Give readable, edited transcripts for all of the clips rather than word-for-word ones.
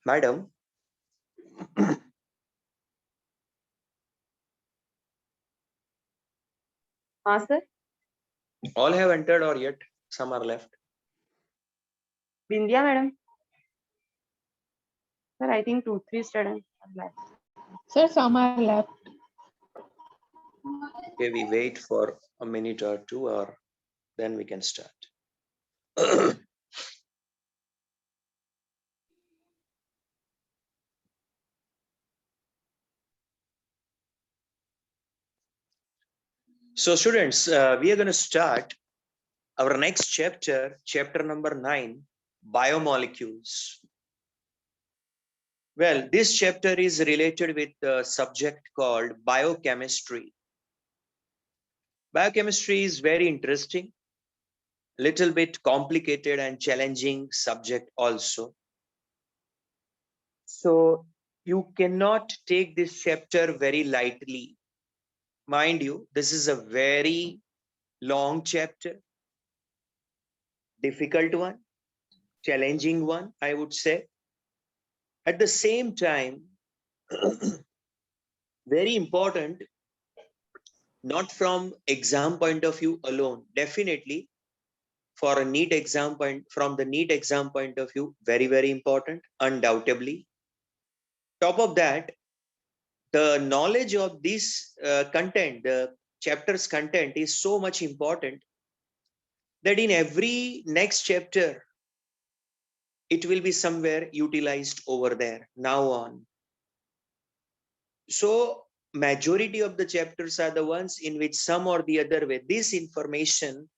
Madam, हाँ sir, all have entered or yet some are left? Bindiya madam sir, I think 2-3 student Sir, some are left. Okay, we wait for a minute or two, or then we can start. So students, we are going to start our next chapter, chapter number 9, biomolecules. Well, this chapter is related with the subject called biochemistry. Biochemistry is very interesting, little bit complicated and challenging subject also. So you cannot take this chapter very lightly. Mind you, this is a very long chapter, difficult one, challenging one, I would say. At the same time, very important, not from exam point of view alone. Definitely, for a NEET exam point, from the NEET exam point of view, very, very important, undoubtedly. Top of that, the knowledge of this content, the chapter's content is so much important that in every next chapter, it will be somewhere utilized over there now on. So majority of the chapters are the ones in which some or the other way this information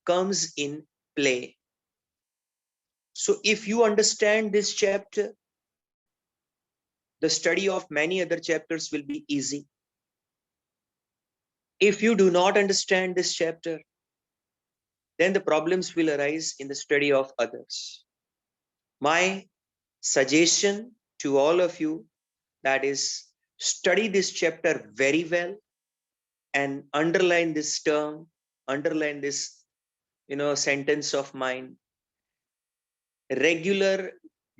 comes in play. So if you understand this chapter, the study of many other chapters will be easy. If you do not understand this chapter, then the problems will arise in the study of others. My suggestion to all of you, that is, study this chapter very well and underline this term, underline this, sentence of mine. Regular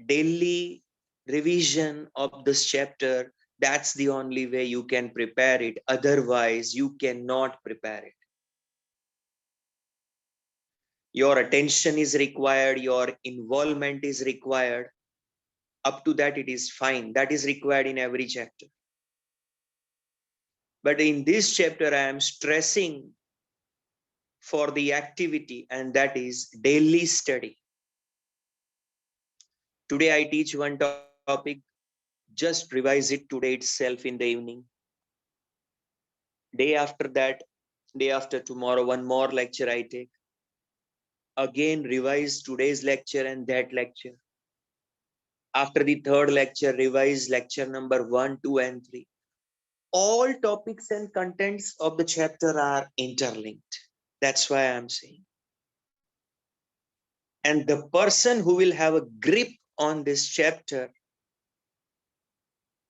daily revision of this chapter, that's the only way you can prepare it. Otherwise, you cannot prepare it. Your attention is required, your involvement is required. Up to that, it is fine. That is required in every chapter. But in this chapter, I am stressing for the activity, and that is daily study. Today, I teach one topic. Just revise it today itself in the evening. Day after that, day after tomorrow, one more lecture I take. Again, revise today's lecture and that lecture. After the third lecture, revise lecture number 1, 2, and 3. All topics and contents of the chapter are interlinked. That's why I'm saying. And the person who will have a grip on this chapter,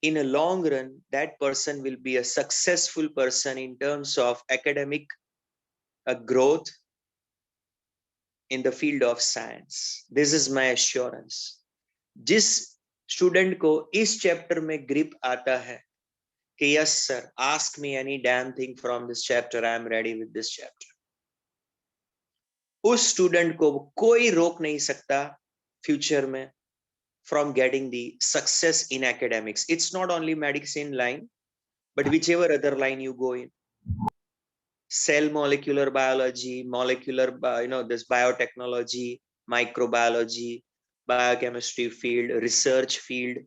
in a long run, that person will be a successful person in terms of academic growth in the field of science. This is my assurance. जिस student को इस chapter में grip आता है कि yes sir, ask me any damn thing from this chapter, I am ready with this chapter, उस student को कोई रोक नहीं सकता फ्यूचर में from getting the success in academics. It's not only medicine line, but whichever other line you go in. Cell molecular biology, this biotechnology, microbiology, biochemistry field, research field,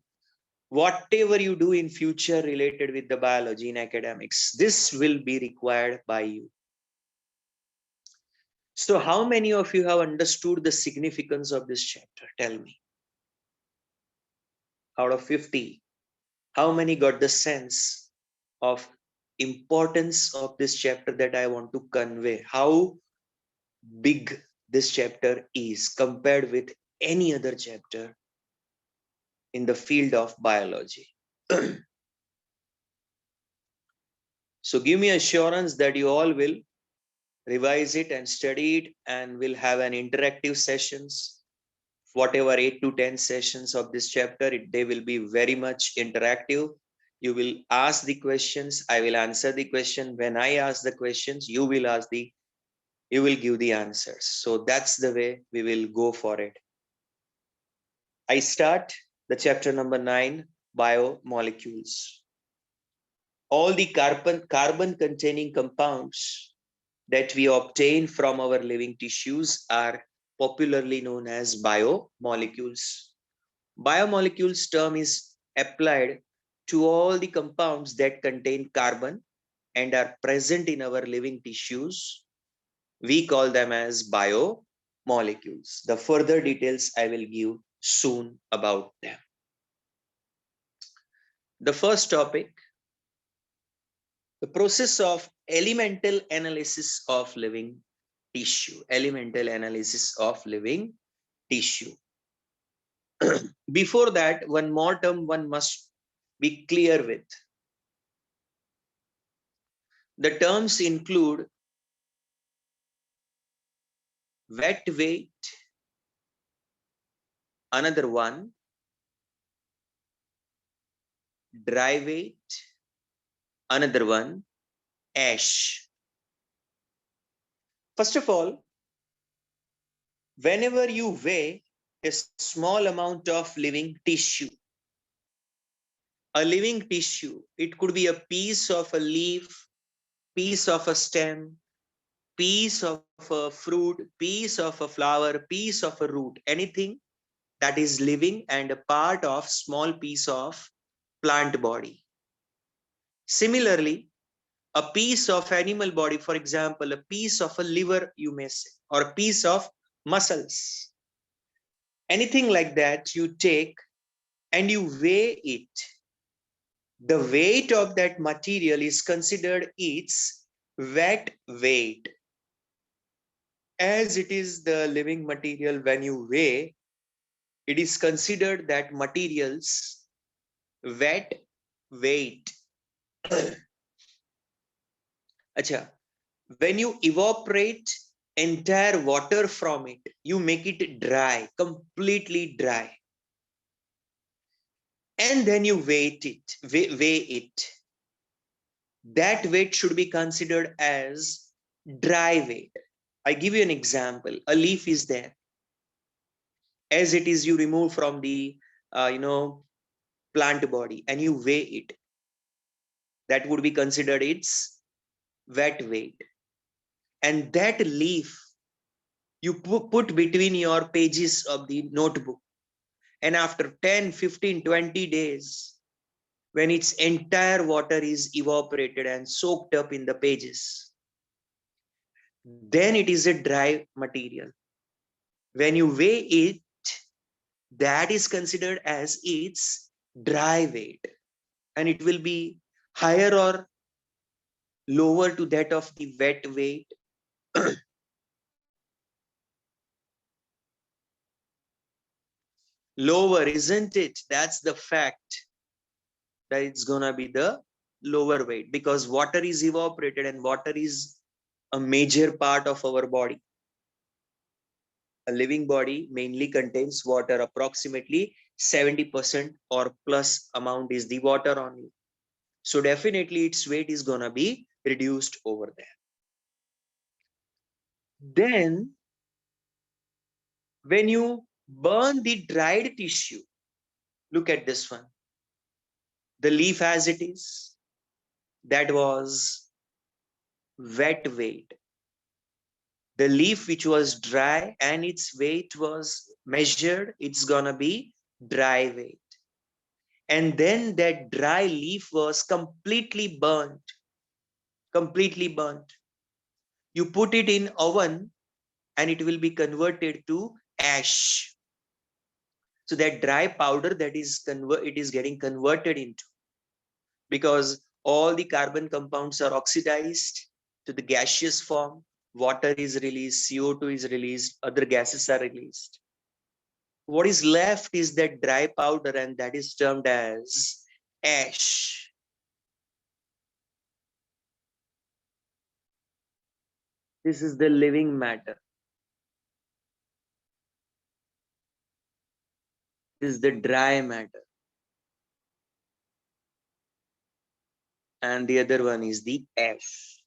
whatever you do in future related with the biology in academics, this will be required by you. So how many of you have understood the significance of this chapter? Tell me. Out of 50, how many got the sense of importance of this chapter that I want to convey? How big this chapter is compared with any other chapter in the field of biology. So give me assurance that you all will revise it and study it, and we'll have an interactive sessions whatever 8 to 10 sessions of this chapter, they will be very much interactive. You will ask the questions, I will answer the question. When I ask the questions, you will give the answers. So that's the way we will go for it. I start the chapter number 9, biomolecules. All the carbon containing compounds that we obtain from our living tissues are popularly known as biomolecules. Biomolecules term is applied to all the compounds that contain carbon and are present in our living tissues. We call them as biomolecules. The further details I will give soon about them. The first topic, the process of elemental analysis of living tissue. Elemental analysis of living tissue. Before that, one more term one must be clear with. The terms include wet weight, another one, dry weight, another one, ash. First of all, whenever you weigh a small amount of living tissue, a living tissue, it could be a piece of a leaf, piece of a stem, piece of a fruit, piece of a flower, piece of a root, anything that is living and a part of small piece of plant body. Similarly, a piece of animal body, for example, a piece of a liver, you may say, or a piece of muscles, anything like that, you take and you weigh it. The weight of that material is considered its wet weight. As it is the living material, when you weigh, it is considered that material's wet weight. Acha, when you evaporate entire water from it, you make it dry, completely dry. And then you weigh it. That weight should be considered as dry weight. I give you an example. A leaf is there. As it is, you remove from the plant body and you weigh it. That would be considered its wet weight. And that leaf you put between your pages of the notebook. And after 10, 15, 20 days, when its entire water is evaporated and soaked up in the pages, then it is a dry material. When you weigh it, that is considered as its dry weight. And it will be higher or lower to that of the wet weight. Lower, isn't it? That's the fact, that it's gonna be the lower weight, because water is evaporated and water is a major part of our body. A living body mainly contains water. Approximately 70% or plus amount is the water only. So definitely its weight is gonna be reduced over there. Then when you burn the dried tissue, look at this one. The leaf as it is, that was wet weight. The leaf which was dry and its weight was measured, it's gonna be dry weight. And then that dry leaf was completely burnt. Completely burnt. You put it in oven and it will be converted to ash. So that dry powder that is it is getting converted into, because all the carbon compounds are oxidized to the gaseous form. Water is released, CO2 is released, other gases are released. What is left is that dry powder, and that is termed as ash. This is the living matter. is the dry matter. And the other one is the ash.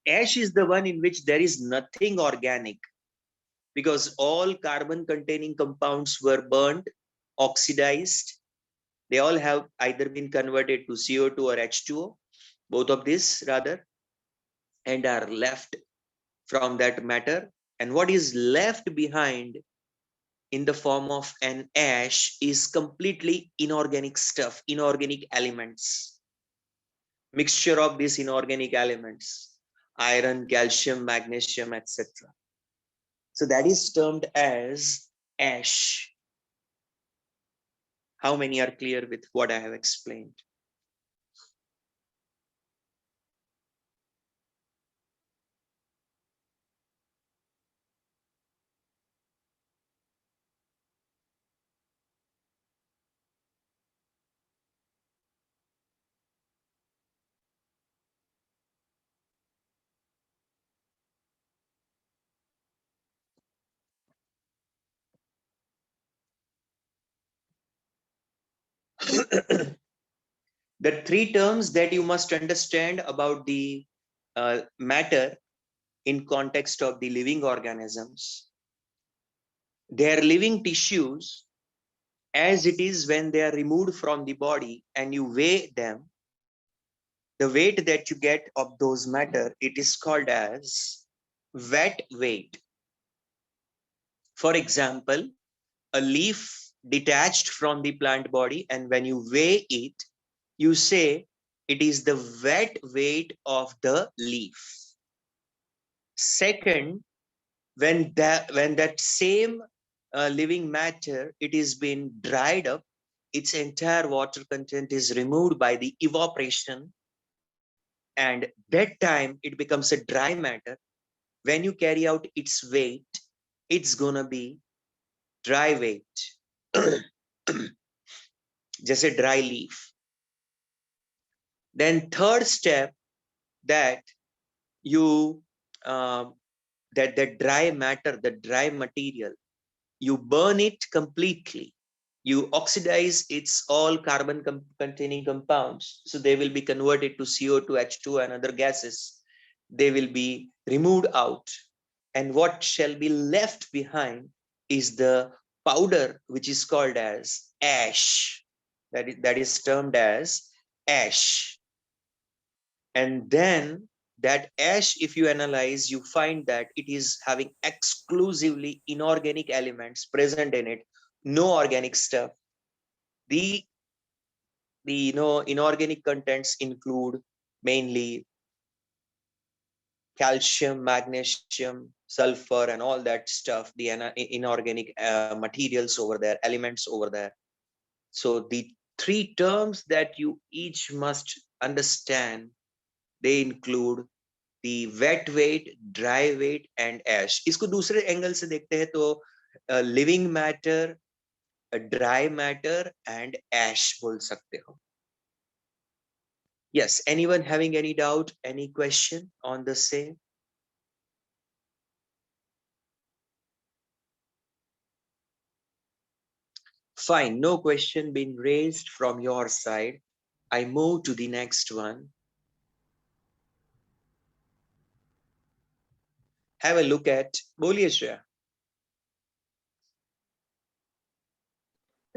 Ash is the one in which there is nothing organic, because all carbon containing compounds were burnt, oxidized. They all have either been converted to CO2 or H2O, both of these rather, and are left from that matter. And what is left behind in the form of an ash is completely inorganic stuff, inorganic elements, mixture of these inorganic elements, iron, calcium, magnesium, etc. So that is termed as ash. How many are clear with what I have explained? The three terms that you must understand about the matter in context of the living organisms. They are living tissues as it is when they are removed from the body and you weigh them. The weight that you get of those matter, it is called as wet weight. For example, a leaf detached from the plant body, and when you weigh it, you say it is the wet weight of the leaf. Second, when that same living matter, it is been dried up, its entire water content is removed by the evaporation, and that time it becomes a dry matter. When you carry out its weight, it's gonna be dry weight. Just a dry leaf. Then third step, that you that dry matter, the dry material, you burn it completely. You oxidize its all carbon containing compounds, so they will be converted to CO2, H2 and other gases. They will be removed out, and what shall be left behind is the powder, which is called as ash. That is termed as ash. And then that ash, if you analyze, you find that it is having exclusively inorganic elements present in it, no organic stuff. The inorganic contents include mainly calcium, magnesium, sulfur, and all that stuff, the inorganic materials over there, elements over there. So the three terms that you each must understand, they include the wet weight, dry weight, and ash. इसको दूसरे angle से देखते हैं तो living matter, dry matter, and ash बोल सकते हो. Yes, anyone having any doubt, any question on the same? Fine, no question being raised from your side. I move to the next one. Have a look at, बोलिए Shreya.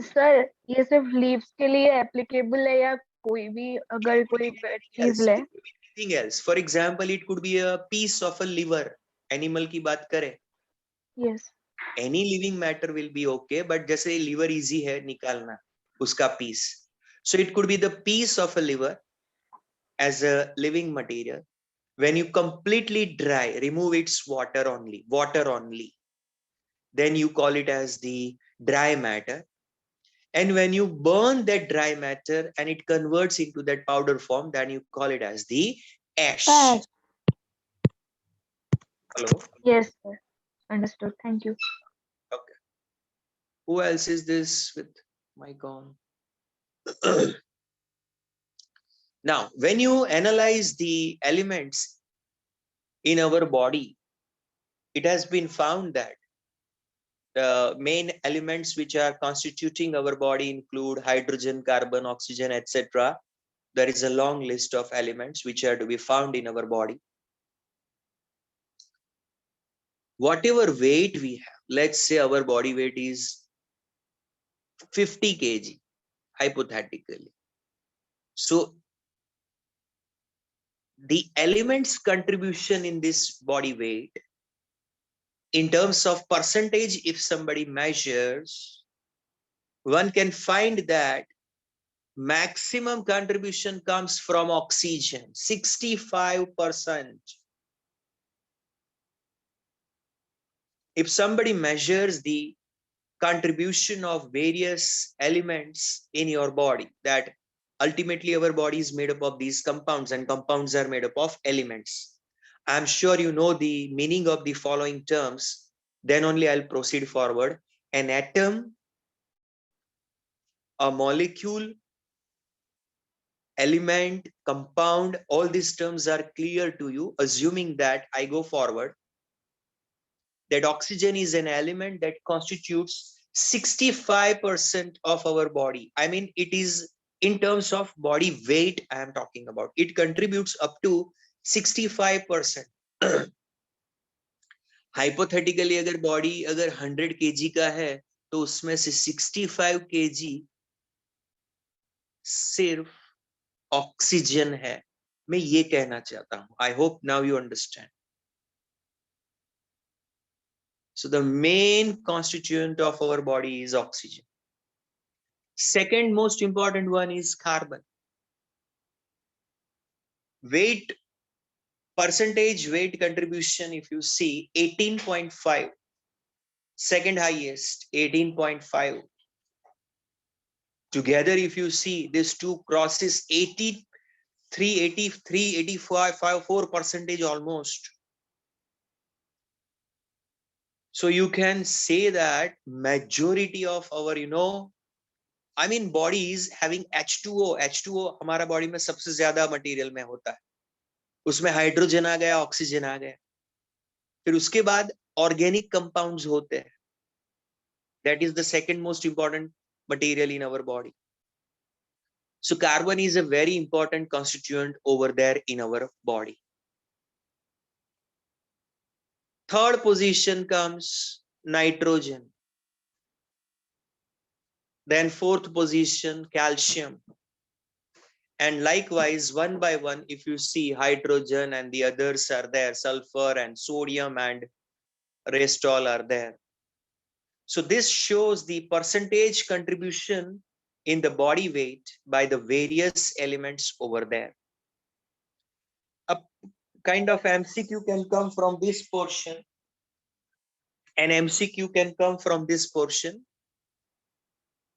Sir ये सिर्फ leaves के लिए applicable है या कोई भी अगर कोई चीज ले? Anything else? For example, it could be a piece of a liver. Animal की बात करें. Yes. Any living matter will be okay, but जैसे liver easy है निकालना उसका piece. So it could be the piece of a liver as a living material. When you completely dry, remove its water only, then you call it as the dry matter. And when you burn that dry matter and it converts into that powder form, then you call it as the ash. Hello? Yes, sir. Understood. Thank you. Okay. Who else is this with mic on? Now, when you analyze the elements in our body, it has been found that The main elements which are constituting our body include hydrogen, carbon, oxygen, etc. There is a long list of elements which are to be found in our body. Whatever weight we have, let's say our body weight is 50 kg, hypothetically. So the elements contribution in this body weight, in terms of percentage, if somebody measures, one can find that maximum contribution comes from oxygen, 65%. If somebody measures the contribution of various elements in your body, that ultimately our body is made up of these compounds, and compounds are made up of elements. I'm sure you know the meaning of the following terms, then only I'll proceed forward. An atom, a molecule, element, compound, all these terms are clear to you, assuming that I go forward, that oxygen is an element that constitutes 65% of our body. I mean, it is in terms of body weight I am talking about. It contributes up to 65%. Hypothetically, अगर body अगर 100 kg का है, तो उसमें से 65 kg सिर्फ oxygen है. मैं ये कहना चाहता हूं. I hope now you understand. So the main constituent of our body is oxygen. Second most important one is carbon. Weight, percentage weight contribution, if you see, 18.5. Second highest, 18.5. Together, if you see, these two crosses 83, 83, 85, 4% almost. So you can say that majority of our, I mean, body is having H2O. H2O हमारा body में सबसे ज्यादा material में होता है. उसमें hydrogen आ गया, oxygen आ गया. फिर उसके बाद organic compounds होते हैं. That is the second most important material in our body. So carbon is a very important constituent over there in our body. Third position comes nitrogen. Then fourth position, calcium. And likewise, one by one, if you see, hydrogen and the others are there, sulfur and sodium and rest all are there. So this shows the percentage contribution in the body weight by the various elements over there. A kind of MCQ can come from this portion. An MCQ can come from this portion,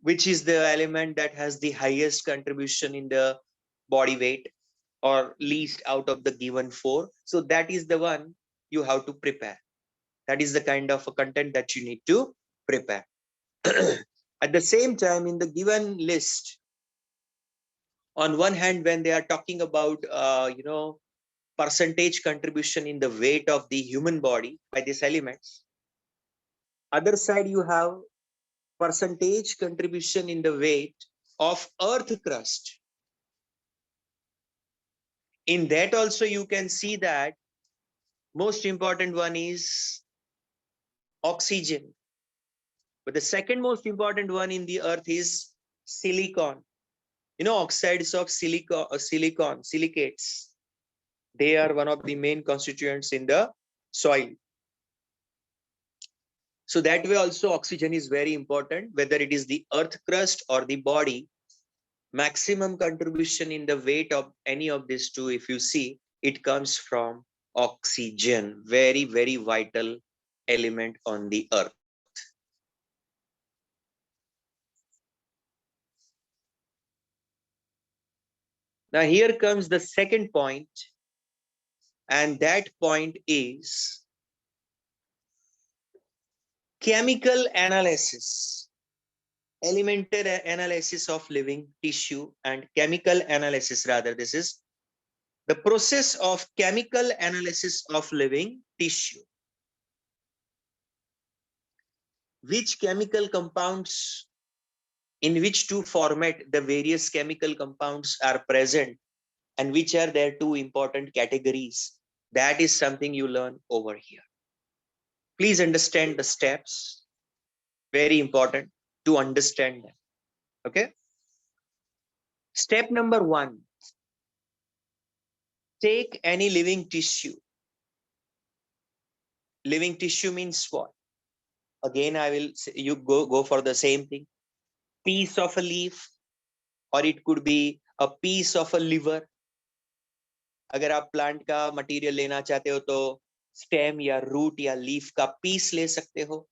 which is the element that has the highest contribution in the body weight, or least out of the given 4. So that is the one you have to prepare. That is the kind of a content that you need to prepare. At the same time, in the given list, on one hand, when they are talking about, percentage contribution in the weight of the human body by these elements, other side you have percentage contribution in the weight of earth crust. In that also you can see that most important one is oxygen, but the second most important one in the earth is silicon. Oxides of silicon, silicates, they are one of the main constituents in the soil. So that way also oxygen is very important, whether it is the earth crust or the body. Maximum contribution in the weight of any of these two, if you see, it comes from oxygen, very, very vital element on the earth. Now here comes the second point, and that point is chemical analysis, elemental analysis of living tissue, and chemical analysis, rather, this is the process of chemical analysis of living tissue. which chemical compounds, in which two format the various chemical compounds are present, and which are their two important categories. That is something you learn over here. Please understand the steps. Very important to understand them. Okay. Step number 1. Take any living tissue. Living tissue means what? Again, I will say, you go for the same thing. Piece of a leaf, or it could be a piece of a liver. अगर आप plant का material लेना चाहते हो तो stem या root या leaf का पीस ले सकते हो.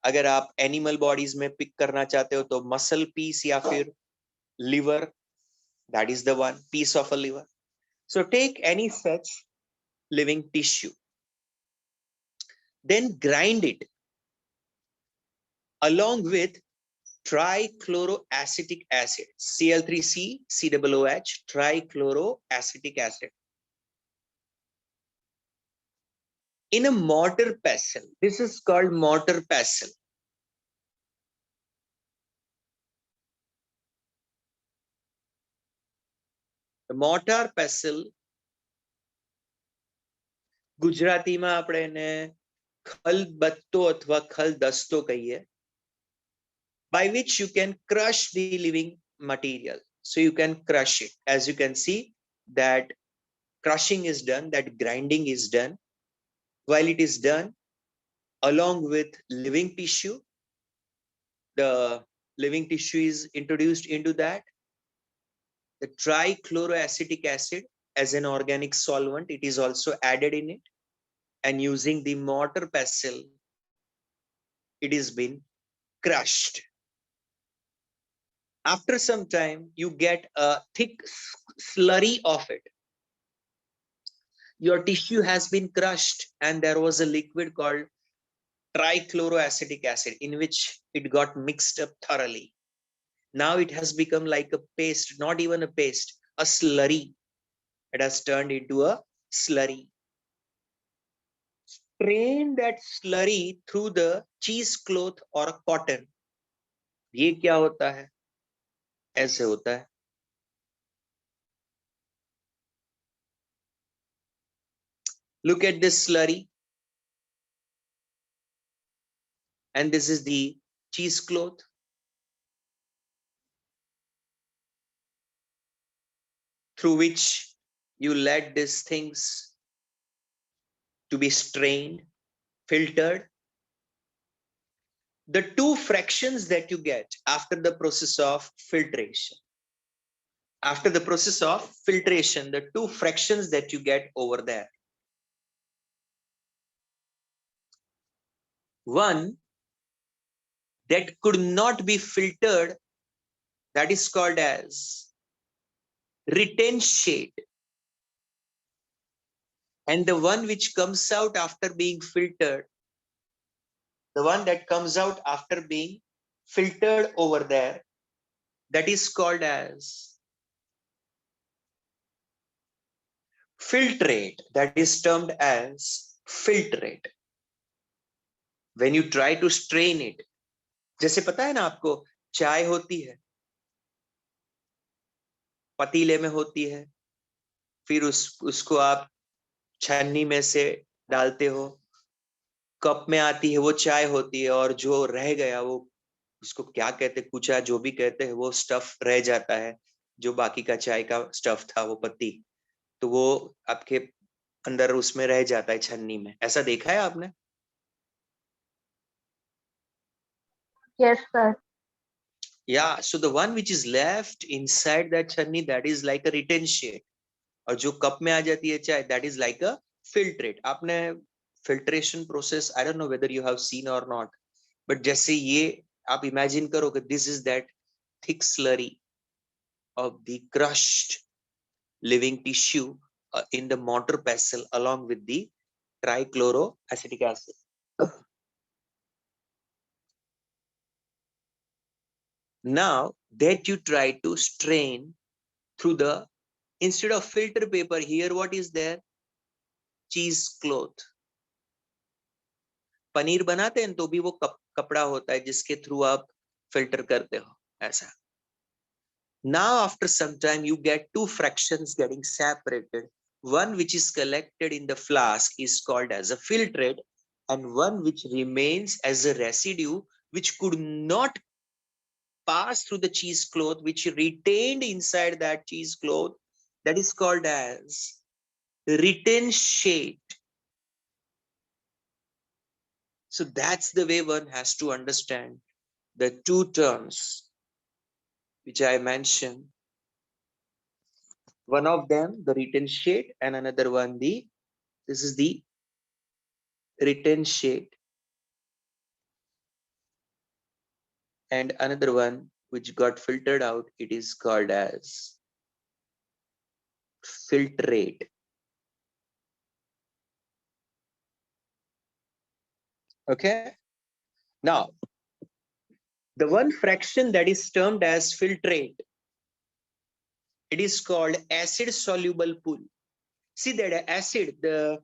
अगर आप एनिमल बॉडीज में पिक करना चाहते हो तो मसल पीस या फिर liver, that is the one, piece of a liver. So take any such living tissue, then grind it along with trichloroacetic acid, Cl3C COOH, trichloroacetic acid, in a mortar pestle. This is called mortar pestle. The mortar pestle, ગુજરાતીમાં આપણે એને ખલબત્તો અથવા ખલદસ્તો કહીએ, by which you can crush the living material. So you can crush it. As you can see, that crushing is done, that grinding is done. While it is done along with living tissue, the living tissue is introduced into that. The trichloroacetic acid as an organic solvent, it is also added in it, and using the mortar pestle, it is been crushed. After some time, you get a thick slurry of it. Your tissue has been crushed and there was a liquid called trichloroacetic acid in which it got mixed up thoroughly. Now it has become like a paste, not even a paste, a slurry. It has turned into a slurry. Strain that slurry through the cheesecloth or a cotton. ये क्या होता है? ऐसे होता है. Look at this slurry. And this is the cheesecloth. Through which you let these things to be strained, filtered. The two fractions that you get after the process of filtration. After the process of filtration, the two fractions that you get over there. One that could not be filtered, that is called as retained shade. And the one which comes out after being filtered, the one that comes out after being filtered over there, that is called as filtrate. That is termed as filtrate. When you try to strain it, जैसे पता है ना आपको, चाय होती है, पतीले में होती है, फिर उसको आप छन्नी में से डालते हो, कप में आती है, वो चाय होती है, और जो रह गया वो उसको क्या कहते, कुचा जो भी कहते हैं, वो स्टफ रह जाता है, जो बाकी का चाय का स्टफ था, वो पत्ती, तो वो आपके अंदर उसमें रह जाता है छन्नी में. ऐसा देखा है आपने? Yes, sir. Yeah, so the one which is left inside that chutney, that is like a retained shade. और जो कप में आ जाती है चाय, that is like a filtrate. आपने filtration process, I don't know whether you have seen or not, but जैसे ये आप imagine करो कि this is that thick slurry of the crushed living tissue in the mortar pestle along with the trichloroacetic acid. Now that you try to strain through the, instead of filter paper, here what is there? Cheesecloth. Paneer बनाते हैं तो भी वो कपड़ा होता है जिसके through आप फिल्टर करते हो, ऐसा. Now after some time you get two fractions getting separated. One which is collected in the flask is called as a filtrate, and one which remains as a residue which could not pass through the cheesecloth, which retained inside that cheesecloth, that is called as retention. So that's the way one has to understand the two terms which I mentioned. One of them, the retention, and another one, this is the retention, and another one which got filtered out, it is called as filtrate. Okay. Now, the one fraction that is termed as filtrate, it is called acid soluble pool. See that acid, the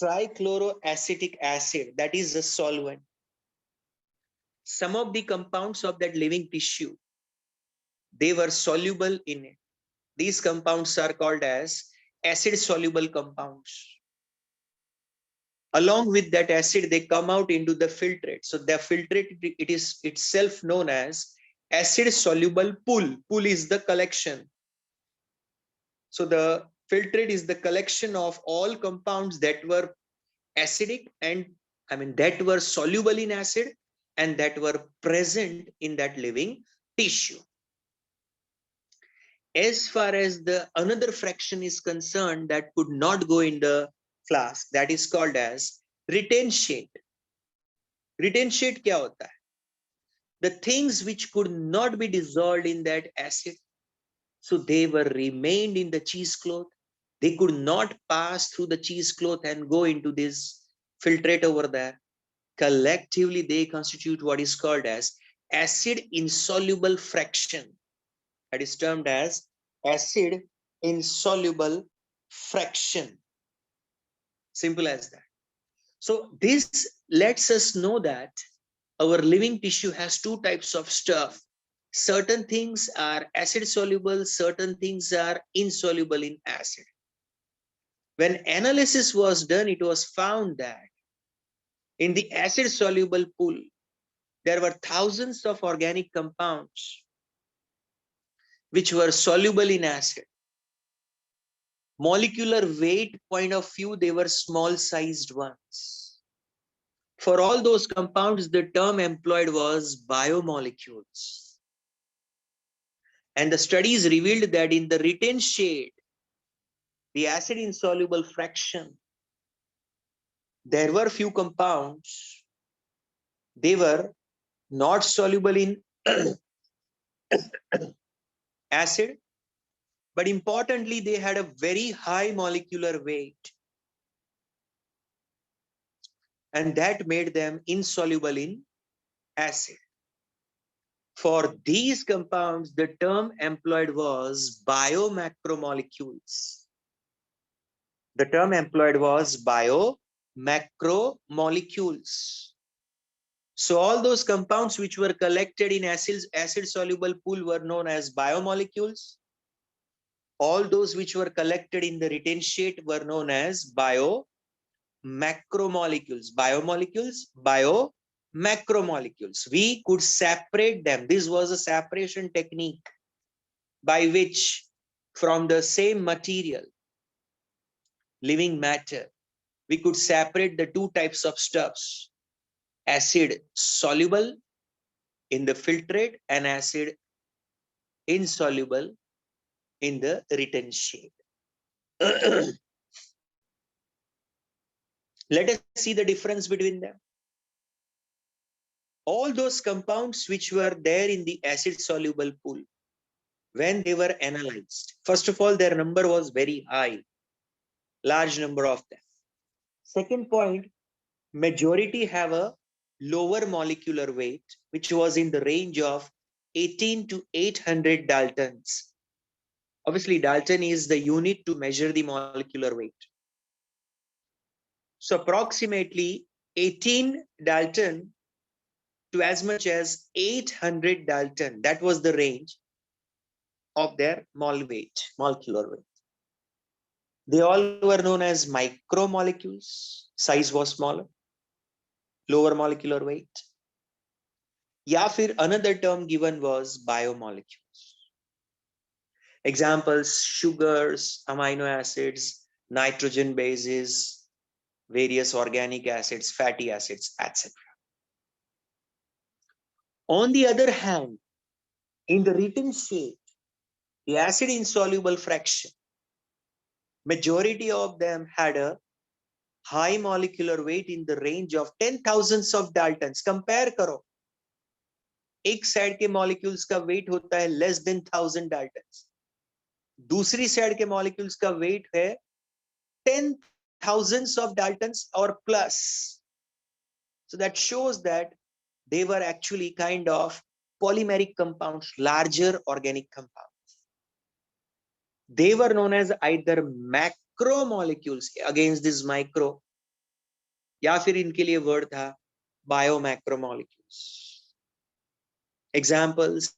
trichloroacetic acid, that is a solvent. Some of the compounds of that living tissue, they were soluble in it. These compounds are called as acid soluble compounds. Along with that acid, they come out into the filtrate. So the filtrate, it is itself known as acid soluble pool. Pool is the collection. So the filtrate is the collection of all compounds that were acidic and that were soluble in acid and that were present in that living tissue. As far as the another fraction is concerned that could not go in the flask, that is called as retention. Retention kya hota hai? The things which could not be dissolved in that acid, so they were remained in the cheesecloth. They could not pass through the cheesecloth and go into this filtrate over there. Collectively, they constitute what is called as acid insoluble fraction. That is termed as acid insoluble fraction. Simple as that. So this lets us know that our living tissue has two types of stuff. Certain things are acid soluble, certain things are insoluble in acid. When analysis was done, it was found that in the acid soluble pool, there were thousands of organic compounds which were soluble in acid. Molecular weight point of view, they were small sized ones. For all those compounds, the term employed was biomolecules. And the studies revealed that in the retain shade, the acid insoluble fraction, there were few compounds, they were not soluble in acid, but importantly, they had a very high molecular weight. And that made them insoluble in acid. For these compounds, the term employed was biomacromolecules. The term employed was biomacromolecules. So all those compounds which were collected in acid soluble pool were known as biomolecules. All those which were collected in the retain sheet were known as biomacromolecules. Biomolecules, biomacromolecules. We could separate them. This was a separation technique by which from the same material, living matter, we could separate the two types of stuffs: acid soluble in the filtrate and acid insoluble in the retain sheet. Let us see the difference between them. All those compounds which were there in the acid soluble pool, when they were analyzed, first of all, their number was very high, large number of them. Second point, majority have a lower molecular weight, which was in the range of 18 to 800 Daltons. Obviously, Dalton is the unit to measure the molecular weight. So approximately 18 Dalton to as much as 800 Dalton. That was the range of their molecular weight. They all were known as micromolecules. Size was smaller, lower molecular weight. या फिर another term given was biomolecules. Examples: sugars, amino acids, nitrogen bases, various organic acids, fatty acids, etc. On the other hand, in the written shape, the acid insoluble fraction, majority of them had a high molecular weight in the range of 10,000s of Daltons. Compare करो, एक side के molecules का wait होता है less than 1000 Dalton's, दूसरी side के molecules का wait है 10,000s of Daltons or plus. So that shows that they were actually kind of polymeric compounds, larger organic compounds. They were known as either macromolecules against this micro, या फिर इनके लिए word था biomacromolecules. Examples: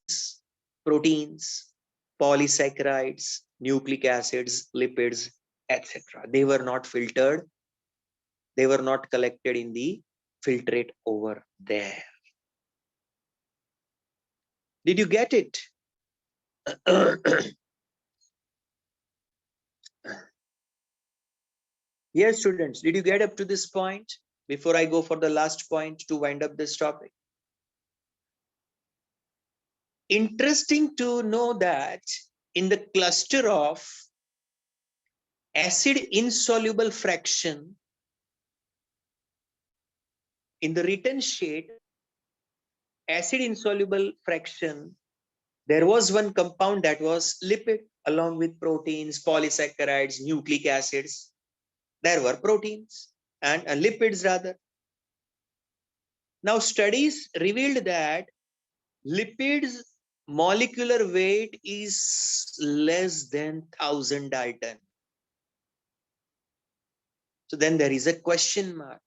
proteins, polysaccharides, nucleic acids, lipids, etc. They were not filtered. They were not collected in the filtrate over there. Did you get it? Yes, students, did you get up to this point before I go for the last point to wind up this topic? Interesting to know that in the cluster of acid insoluble fraction, in the written sheet, acid insoluble fraction, there was one compound that was lipid along with proteins, polysaccharides, nucleic acids. There were proteins and lipids rather. Now studies revealed that lipids molecular weight is less than 1000 Dalton. So then there is a question mark.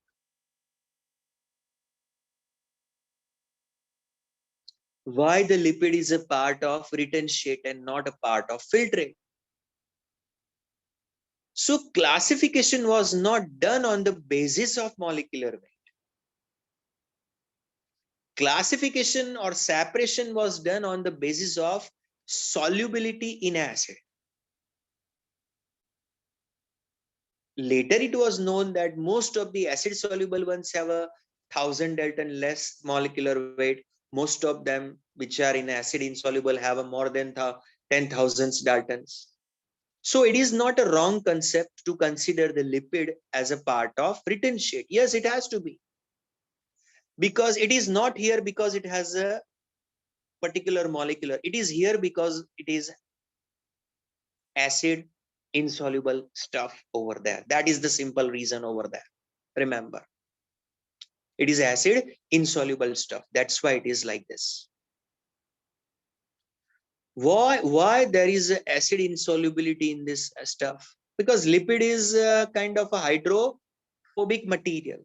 Why the lipid is a part of written sheet and not a part of filtrate? So classification was not done on the basis of molecular weight. Classification or separation was done on the basis of solubility in acid. Later it was known that most of the acid soluble ones have a 1000 Dalton less molecular weight. Most of them which are in acid insoluble have a more than 10,000 Daltons. So it is not a wrong concept to consider the lipid as a part of written sheet. Yes, it has to be. Because it is not here because it has a particular molecular. It is here because it is acid insoluble stuff over there. That is the simple reason over there. Remember, it is acid insoluble stuff. That's why it is like this. Why there is acid insolubility in this stuff? Because lipid is kind of a hydrophobic material,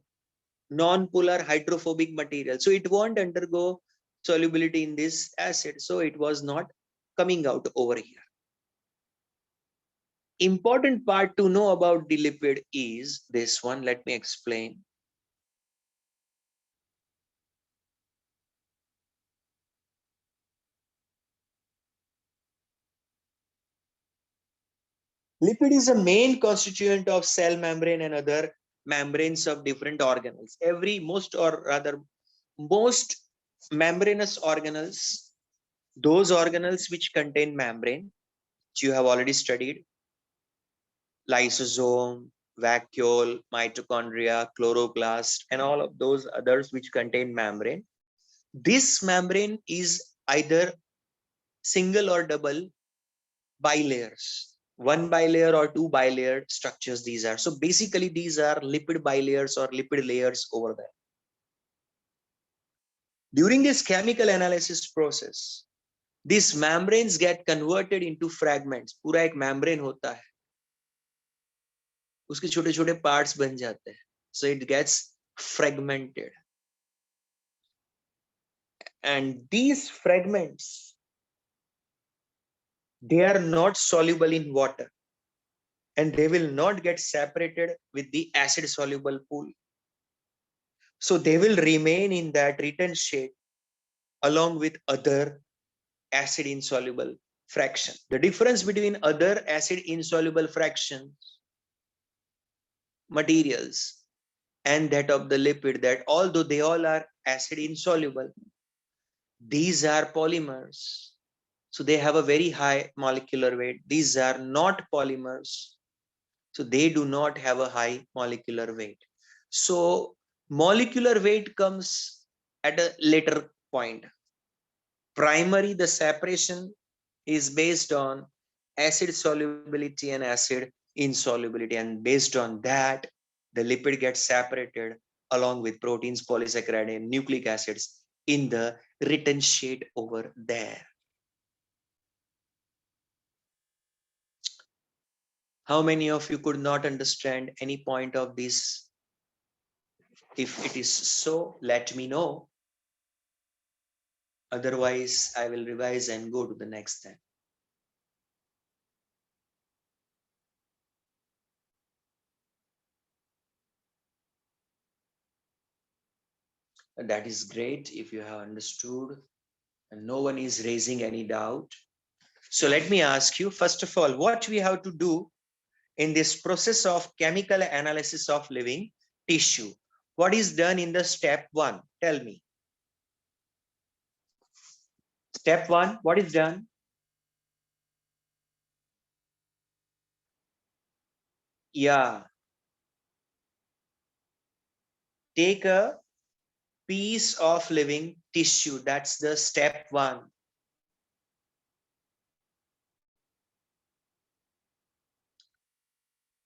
non-polar hydrophobic material. So it won't undergo solubility in this acid. So it was not coming out over here. Important part to know about the lipid is this one. Let me explain. Lipid is a main constituent of cell membrane and other membranes of different organelles. Most membranous organelles, those organelles which contain membrane, which you have already studied, lysosome, vacuole, mitochondria, chloroplast, and all of those others which contain membrane. This membrane is either single or double bilayers. One bilayer or two bilayer structures these are. So basically these are lipid bilayers or lipid layers over there. During this chemical analysis process, these membranes get converted into fragments. पूरा एक membrane होता है, उसके छोटे छोटे parts बन जाते हैं. So it gets fragmented. And these fragments, they are not soluble in water, and they will not get separated with the acid soluble pool. So they will remain in that return state along with other acid insoluble fraction. The difference between other acid insoluble fractions materials and that of the lipid, that although they all are acid insoluble, these are polymers. So they have a very high molecular weight. These are not polymers. So they do not have a high molecular weight. So molecular weight comes at a later point. Primary, the separation is based on acid solubility and acid insolubility. And based on that, the lipid gets separated along with proteins, polysaccharide, and nucleic acids in the written shade over there. How many of you could not understand any point of this? If it is so, let me know. Otherwise, I will revise and go to the next step. That is great if you have understood and no one is raising any doubt. So let me ask you, first of all, what we have to do in this process of chemical analysis of living tissue. What is done in the step 1? Tell me. Step 1, what is done? Yeah. Take a piece of living tissue. That's the step 1.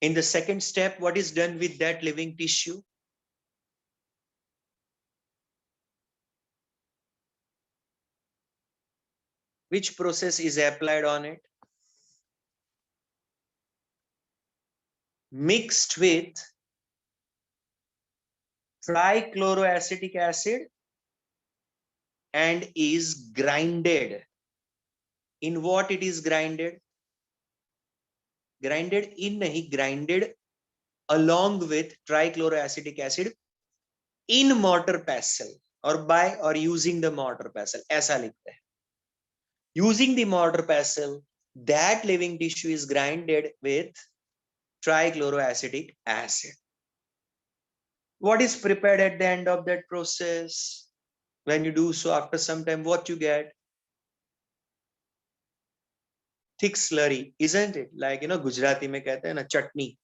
In the second step, what is done with that living tissue? Which process is applied on it? Mixed with trichloroacetic acid and is grinded. In what it is grinded? Grinded in nahi, grinded along with trichloroacetic acid in mortar pestle or by or using the mortar pestle. ऐसा लिखते हैं. Using the mortar pestle, that living tissue is grinded with trichloroacetic acid. What is prepared at the end of that process? When you do so, after some time, what you get? Thick slurry, isn't it? Like, Gujarati में कहते हैं ना चटनी,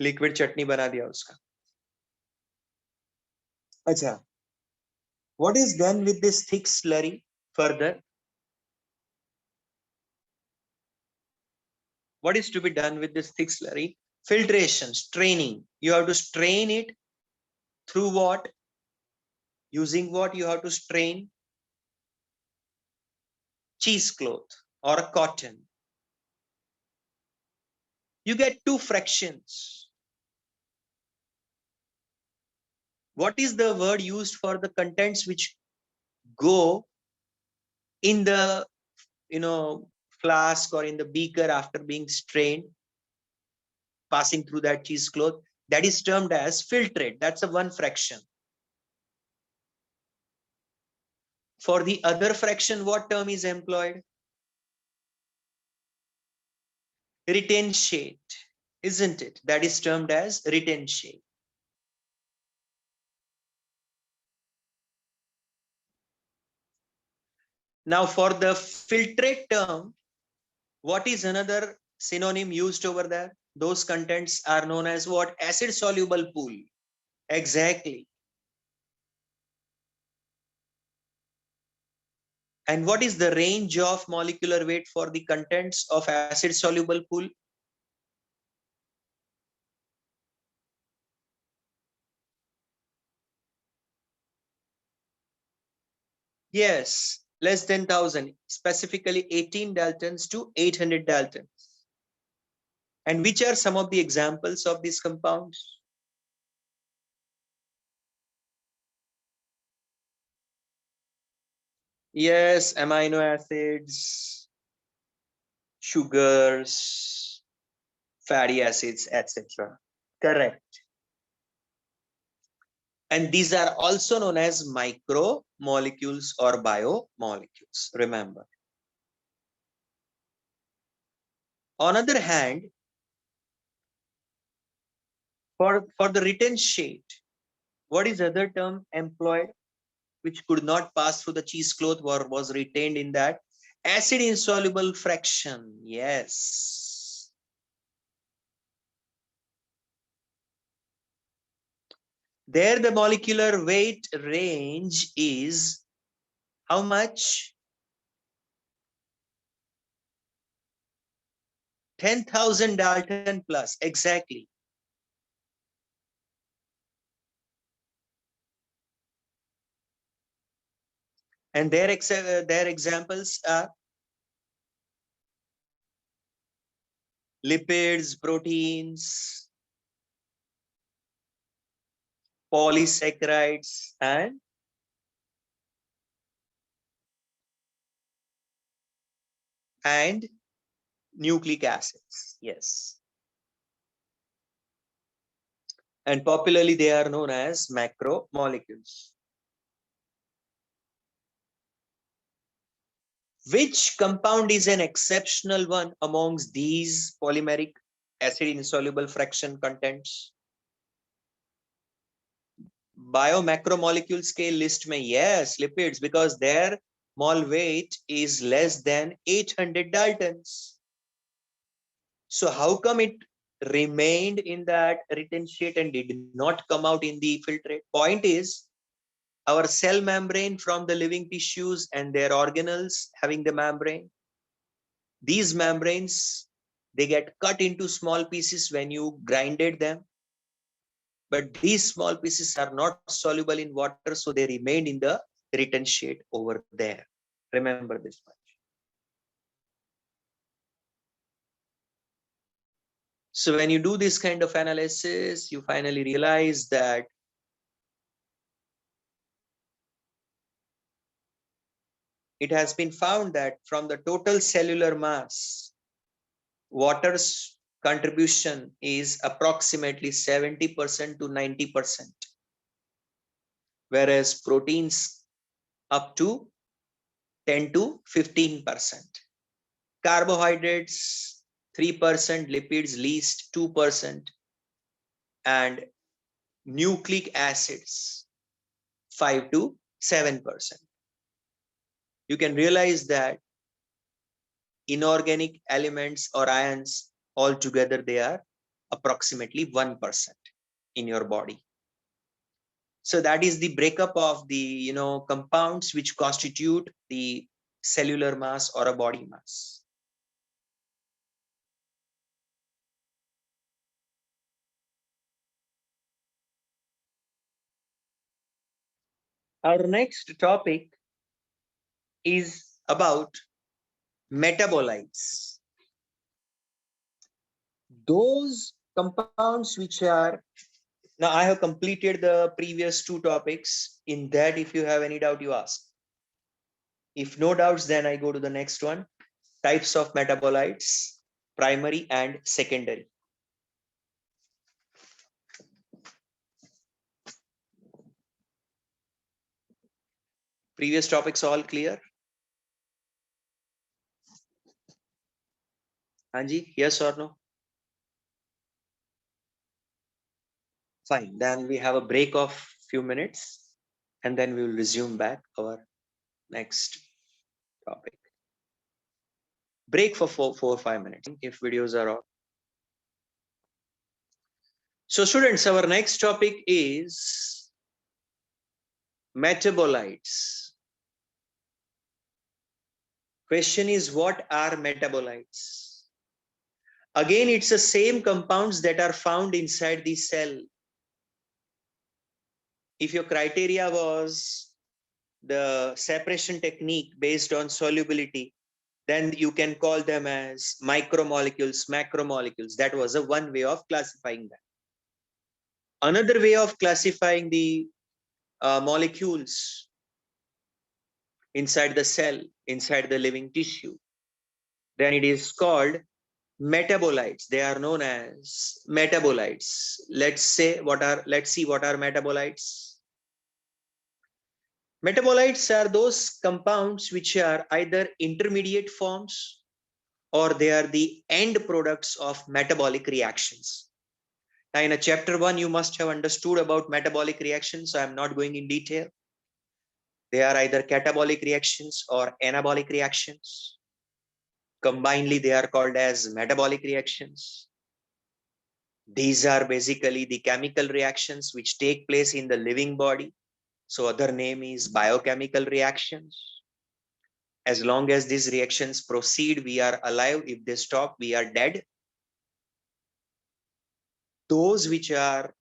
liquid चटनी बना दिया उसका. अच्छा. What is done with this thick slurry further? What is to be done with this thick slurry? Filtration, straining. You have to strain it through what? Using what you have to strain? Cheesecloth or a cotton. You get 2 fractions. What is the word used for the contents which go in the flask or in the beaker after being strained, passing through that cheesecloth? That is termed as filtrate. That's a 1 fraction. For the other fraction, what term is employed? Retention, isn't it? That is termed as retention. Now for the filtrate term, what is another synonym used over there? Those contents are known as what? Acid soluble pool. Exactly. And what is the range of molecular weight for the contents of acid soluble pool? Yes, less than 1000, specifically 18 daltons to 800 daltons. And which are some of the examples of these compounds? Yes, amino acids, sugars, fatty acids, etc. Correct. And these are also known as micromolecules or biomolecules. Remember. On the other hand, for the written sheet, what is other term employed which could not pass through the cheesecloth or was retained in that? Acid insoluble fraction. Yes. There the molecular weight range is how much? 10,000 Dalton plus. Exactly. And their examples are lipids, proteins, polysaccharides, and nucleic acids. Yes. And popularly they are known as macromolecules. Which compound is an exceptional one amongst these polymeric acid insoluble fraction contents? Bio-macromolecule scale list mein, yes, lipids, because their mole weight is less than 800 Daltons. So how come it remained in that written sheet and did not come out in the filtrate? Point is, our cell membrane from the living tissues and their organelles having the membrane, these membranes, they get cut into small pieces when you grinded them. But these small pieces are not soluble in water, so they remained in the written sheet over there. Remember this much. So when you do this kind of analysis, you finally realize that it has been found that from the total cellular mass, water's contribution is approximately 70% to 90%, whereas proteins up to 10 to 15%. Carbohydrates 3%, lipids least 2%, and nucleic acids 5 to 7%. You can realize that inorganic elements or ions altogether they are approximately 1% in your body. So that is the breakup of the compounds which constitute the cellular mass or a body mass. Our next topic is about metabolites. Those compounds which are, now I have completed the previous two topics. In that, if you have any doubt, you ask. If no doubts, then I go to the next one. Types of metabolites, primary and secondary. Previous topics all clear? Anji, yes or no? Fine, then we have a break of few minutes and then we will resume back our next topic. Break for 4 or 5 minutes if videos are on. So students, our next topic is metabolites. Question is, what are metabolites? Again, it's the same compounds that are found inside the cell. If your criteria was the separation technique based on solubility, then you can call them as micromolecules, macromolecules. That was a one way of classifying them. Another way of classifying the molecules inside the cell, inside the living tissue, then it is called metabolites. They are known as metabolites. Let's see what are metabolites. Metabolites are those compounds which are either intermediate forms or they are the end products of metabolic reactions. Now, in a chapter 1, you must have understood about metabolic reactions, so I'm not going in detail. They are either catabolic reactions or anabolic reactions. Combinedly, they are called as metabolic reactions. These are basically the chemical reactions which take place in the living body. So other name is biochemical reactions. As long as these reactions proceed, we are alive. If they stop, we are dead. Those which are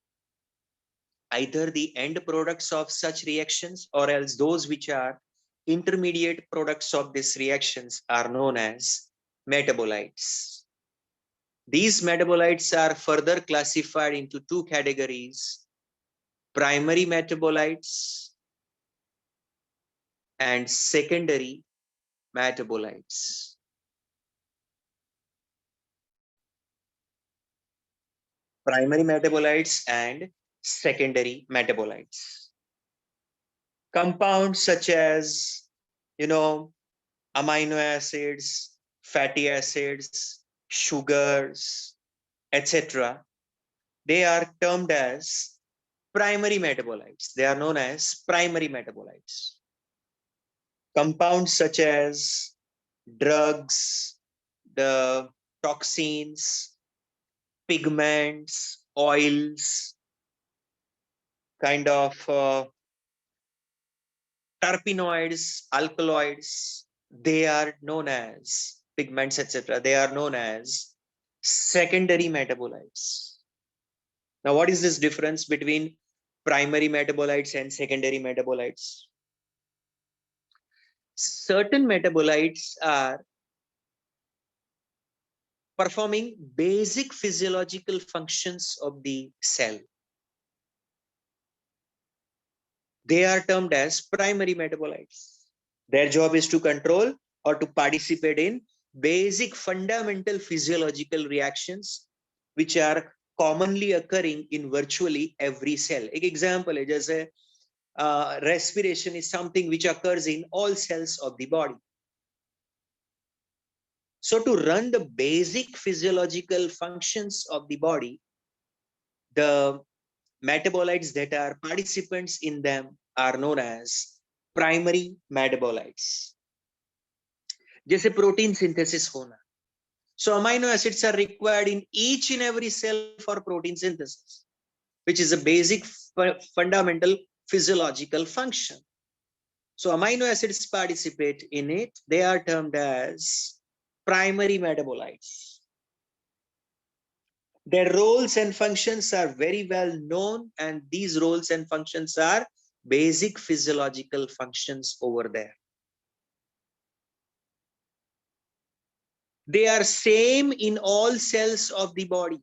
either the end products of such reactions or else those which are intermediate products of these reactions are known as metabolites. These metabolites are further classified into two categories: primary metabolites and secondary metabolites. Primary metabolites and secondary metabolites. Compounds such as, amino acids, fatty acids, sugars, etc. They are termed as primary metabolites. They are known as primary metabolites. Compounds such as drugs, the toxins, pigments, oils, kind of terpenoids, alkaloids, they are known as pigments, etc. They are known as secondary metabolites. Now, what is this difference between primary metabolites and secondary metabolites? Certain metabolites are performing basic physiological functions of the cell. They are termed as primary metabolites. Their job is to control or to participate in basic fundamental physiological reactions which are commonly occurring in virtually every cell. Ek example hai, jaise respiration is something which occurs in all cells of the body. So to run the basic physiological functions of the body, the metabolites that are participants in them are known as primary metabolites. जैसे protein synthesis होना. So amino acids are required in each and every cell for protein synthesis, which is a basic fundamental physiological function. So amino acids participate in it. They are termed as primary metabolites. Their roles and functions are very well known, and these roles and functions are basic physiological functions over there. They are same in all cells of the body.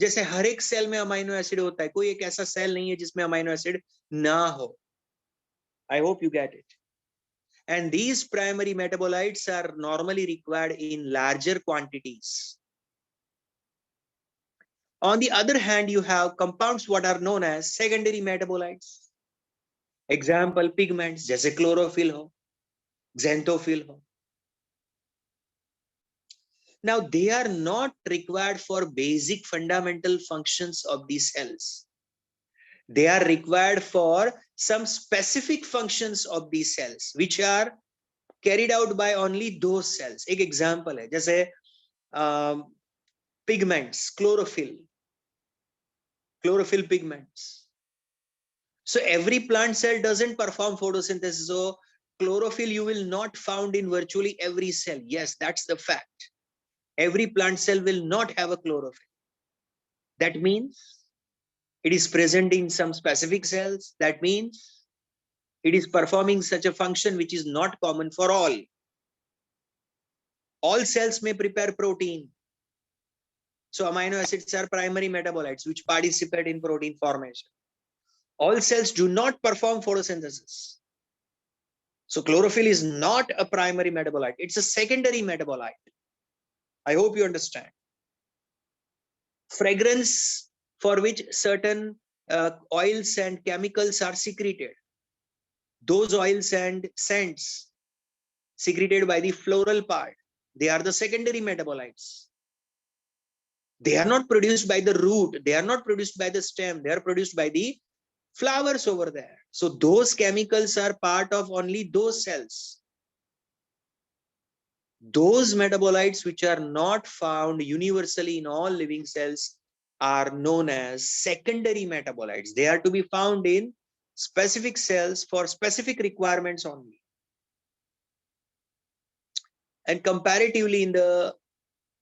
जैसे हर एक cell में amino acid होता है, कोई एक ऐसा cell नहीं है जिसमें अमाइनो एसिड ना हो. I hope you get it. And these primary metabolites are normally required in larger quantities. On the other hand, you have compounds what are known as secondary metabolites. Example, pigments, जैसे chlorophyll हो, xanthophyll हो. Now, they are not required for basic fundamental functions of these cells. They are required for some specific functions of these cells, which are carried out by only those cells. एक example है, जैसे pigments, chlorophyll pigments. So every plant cell doesn't perform photosynthesis. So chlorophyll you will not found in virtually every cell. Yes, that's the fact. Every plant cell will not have a chlorophyll. That means it is present in some specific cells. That means it is performing such a function which is not common for all. All cells may prepare protein. So amino acids are primary metabolites which participate in protein formation. All cells do not perform photosynthesis. So chlorophyll is not a primary metabolite, it's a secondary metabolite. I hope you understand. Fragrance, for which certain oils and chemicals are secreted, those oils and scents secreted by the floral part, they are the secondary metabolites. They are not produced by the root, they are not produced by the stem, they are produced by the flowers over there. So those chemicals are part of only those cells. Those metabolites which are not found universally in all living cells are known as secondary metabolites. They are to be found in specific cells for specific requirements only. And comparatively in the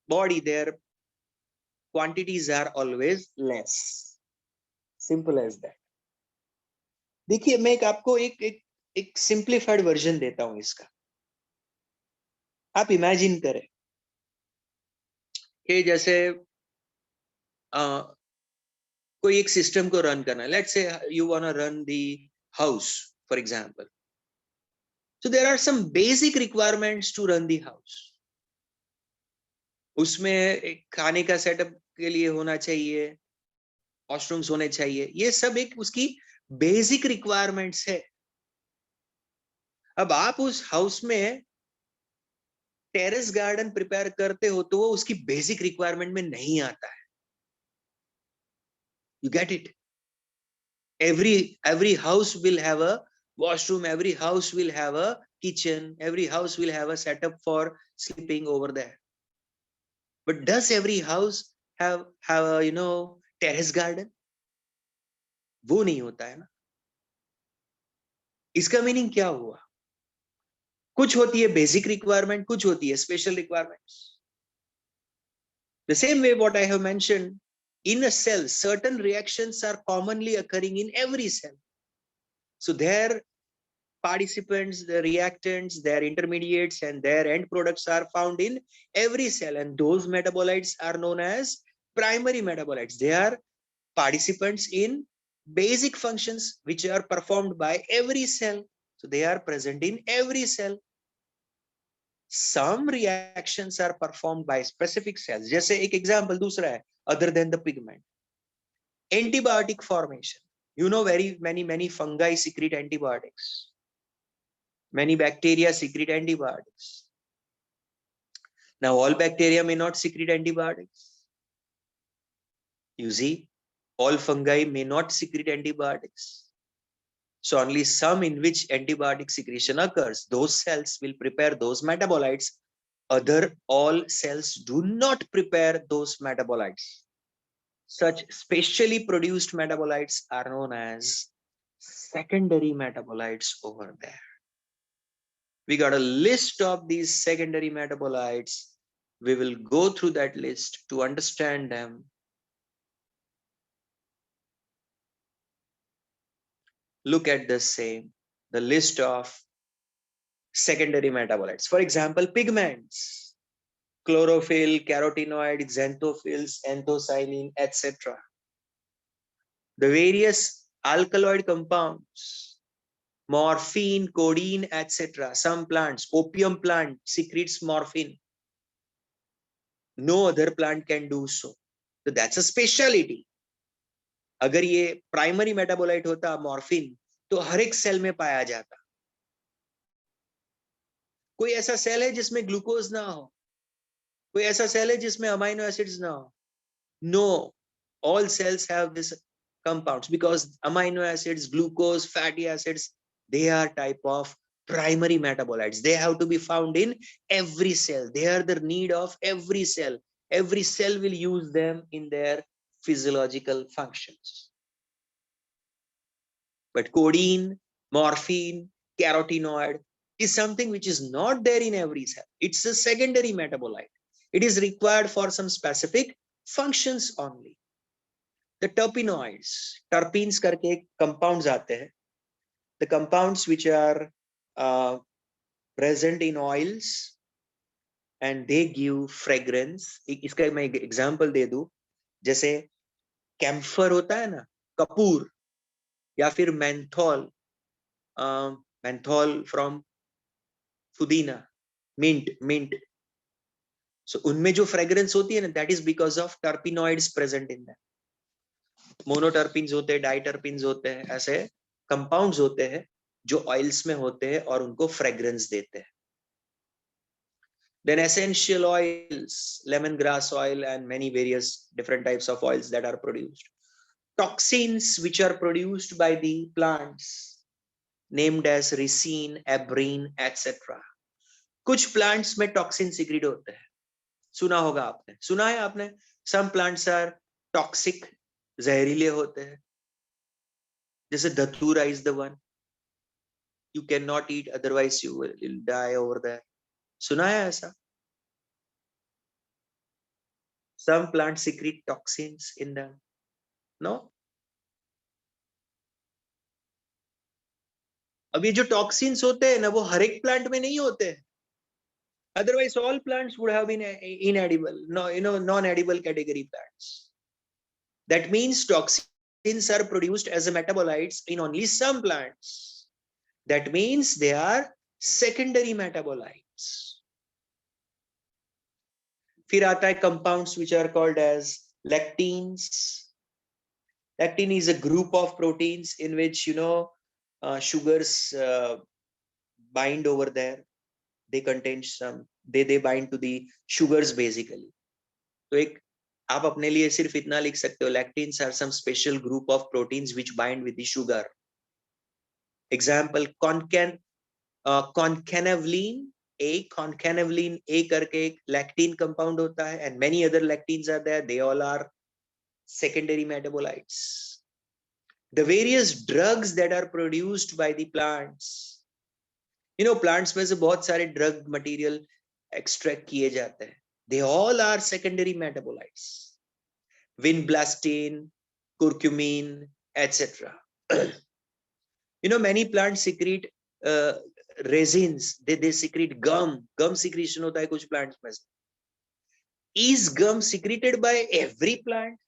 body, their quantities are always less. Simple as that. देखिए मैं आपको एक simplified version देता हूं इसका. आप imagine करें कि जैसे कोई एक सिस्टम को रन करना है. Let's say you want to run the house for example. So there are some basic requirements to run the house. उसमें एक खाने का सेटअप के लिए होना चाहिए, वॉशरूम्स होने चाहिए, ये सब एक उसकी बेसिक रिक्वायरमेंट्स है. अब आप उस हाउस में टेरेस गार्डन प्रिपेयर करते हो तो वो उसकी बेसिक रिक्वायरमेंट में नहीं आता है. You get it? Every house will have a washroom, every house will have a kitchen, every house will have a setup for sleeping over there. But does every house have a terrace garden? वो नहीं होता है ना. इसका meaning क्या हुआ? कुछ होती है बेसिक रिक्वायरमेंट, कुछ होती है special requirements. The same way what I have mentioned, in a cell, certain reactions are commonly occurring in every cell. So their participants, the reactants, their intermediates, and their end products are found in every cell. And those metabolites are known as primary metabolites. They are participants in basic functions which are performed by every cell. So they are present in every cell. Some reactions are performed by specific cells. जैसे एक example दूसरा है, other than the pigment. Antibiotic formation. You know, very many fungi secrete antibiotics. Many bacteria secrete antibiotics. Now, all bacteria may not secrete antibiotics. You see, all fungi may not secrete antibiotics. So only some in which antibiotic secretion occurs, those cells will prepare those metabolites. All cells do not prepare those metabolites. Such specially produced metabolites are known as secondary metabolites over there. We got a list of these secondary metabolites. We will go through that list to understand them. Look at the same, the list of secondary metabolites. For example, pigments, chlorophyll, carotenoid, xanthophylls, anthocyanin, etc. The various alkaloid compounds, morphine, codeine, etc. Some plants, opium plant secretes morphine. No other plant can do so. So that's a speciality. अगर ये primary metabolite होता morphine तो हर एक cell में पाया जाता. कोई ऐसा सेल है जिसमें ग्लूकोज ना हो? कोई ऐसा सेल है जिसमें अमाइनो एसिड्स ना हो? No, all cells have this compounds because amino acids, glucose, fatty acids, they are type of primary metabolites. They have to be found in every cell. They are the need of every cell. Every cell will use them in their physiological functions. But codeine, morphine, carotenoid is something which is not there in every cell. It's a secondary metabolite. It is required for some specific functions only. The terpenoids, terpenes करके compounds आते हैं. The compounds which are present in oils and they give fragrance. इसका मैं example दे दूं, जैसे camphor होता है ना, कपूर, या फिर menthol, menthol from पुदीना, mint. So उनमें जो फ्रेग्रेंस होती है ना, that is because of terpenoids present in them. मोनोटर्पिन्स होते हैं, डाइटर्पिन्स होते हैं, ऐसे कंपाउंड्स होते हैं जो ऑयल्स में होते हैं और उनको फ्रेग्रेंस देते हैं. Then essential oils, lemongrass oil and many various different types of oils that are produced. Toxins which are produced by the plants named as ricin, abrine, etc. कुछ प्लांट्स में टॉक्सिन सिक्रीट होते हैं. सुना होगा आपने, सुना है आपने. Some plants are toxic, जहरीले होते हैं. जैसे धतूरा is the one. You cannot eat, otherwise you will die over there. सुना है ऐसा? Some plants secrete toxins in them. No? अब ये जो टॉक्सिन्स होते हैं ना, वो हर एक प्लांट में नहीं होते हैं. Otherwise, all plants would have been inedible, no, non-edible category plants. That means toxins are produced as a metabolites in only some plants. That means they are secondary metabolites. फिर आता है compounds which are called as lectins. Lectin is a group of proteins in which sugars bind over there. They contain some, they bind to the sugars basically. तो एक आप अपने लिए सिर्फ इतना लिख सकते हो, lectins are some special group of proteins which bind with the sugar. Example, concanavalin A करके एक lectin compound होता है, and many other lectins are there. They all are secondary metabolites. The various drugs that are produced by the plants, plants में से बहुत सारे drug material extract किए जाते हैं. They all are secondary metabolites. Vinblastine, curcumin, etc. Many plants secrete resins. They secrete gum. Gum secretion होता है कुछ plants में से. Is gum secreted by every plant?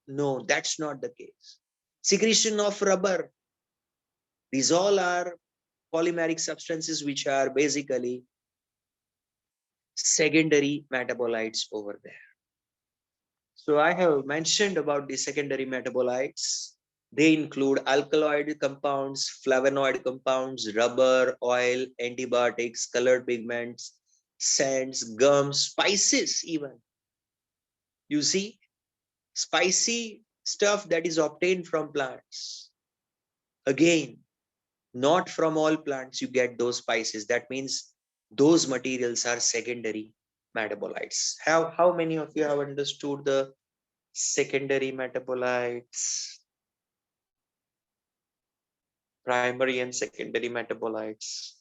No, that's not the case. Secretion of rubber. These all are polymeric substances which are basically secondary metabolites over there. So I have mentioned about the secondary metabolites. They include alkaloid compounds, flavonoid compounds, rubber, oil, antibiotics, colored pigments, scents, gums, spices even. You see, spicy stuff that is obtained from plants. Again, not from all plants you get those spices. That means those materials are secondary metabolites. How many of you have understood the secondary metabolites? Primary and secondary metabolites.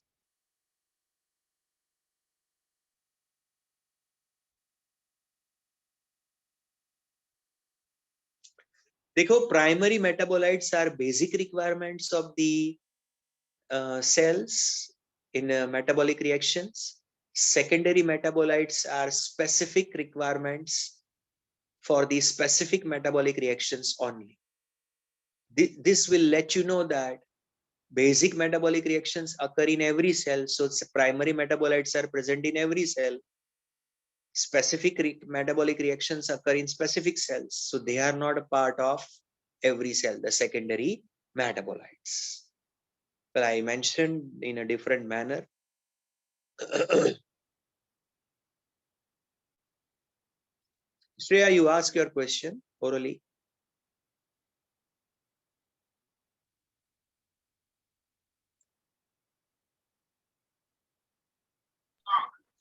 देखो, primary metabolites are basic requirements of the cells in metabolic reactions. Secondary metabolites are specific requirements for the specific metabolic reactions only. This will let you know that basic metabolic reactions occur in every cell. So primary metabolites are present in every cell. Specific metabolic reactions occur in specific cells. So they are not a part of every cell, the secondary metabolites. But I mentioned in a different manner. Shreya, you ask your question orally.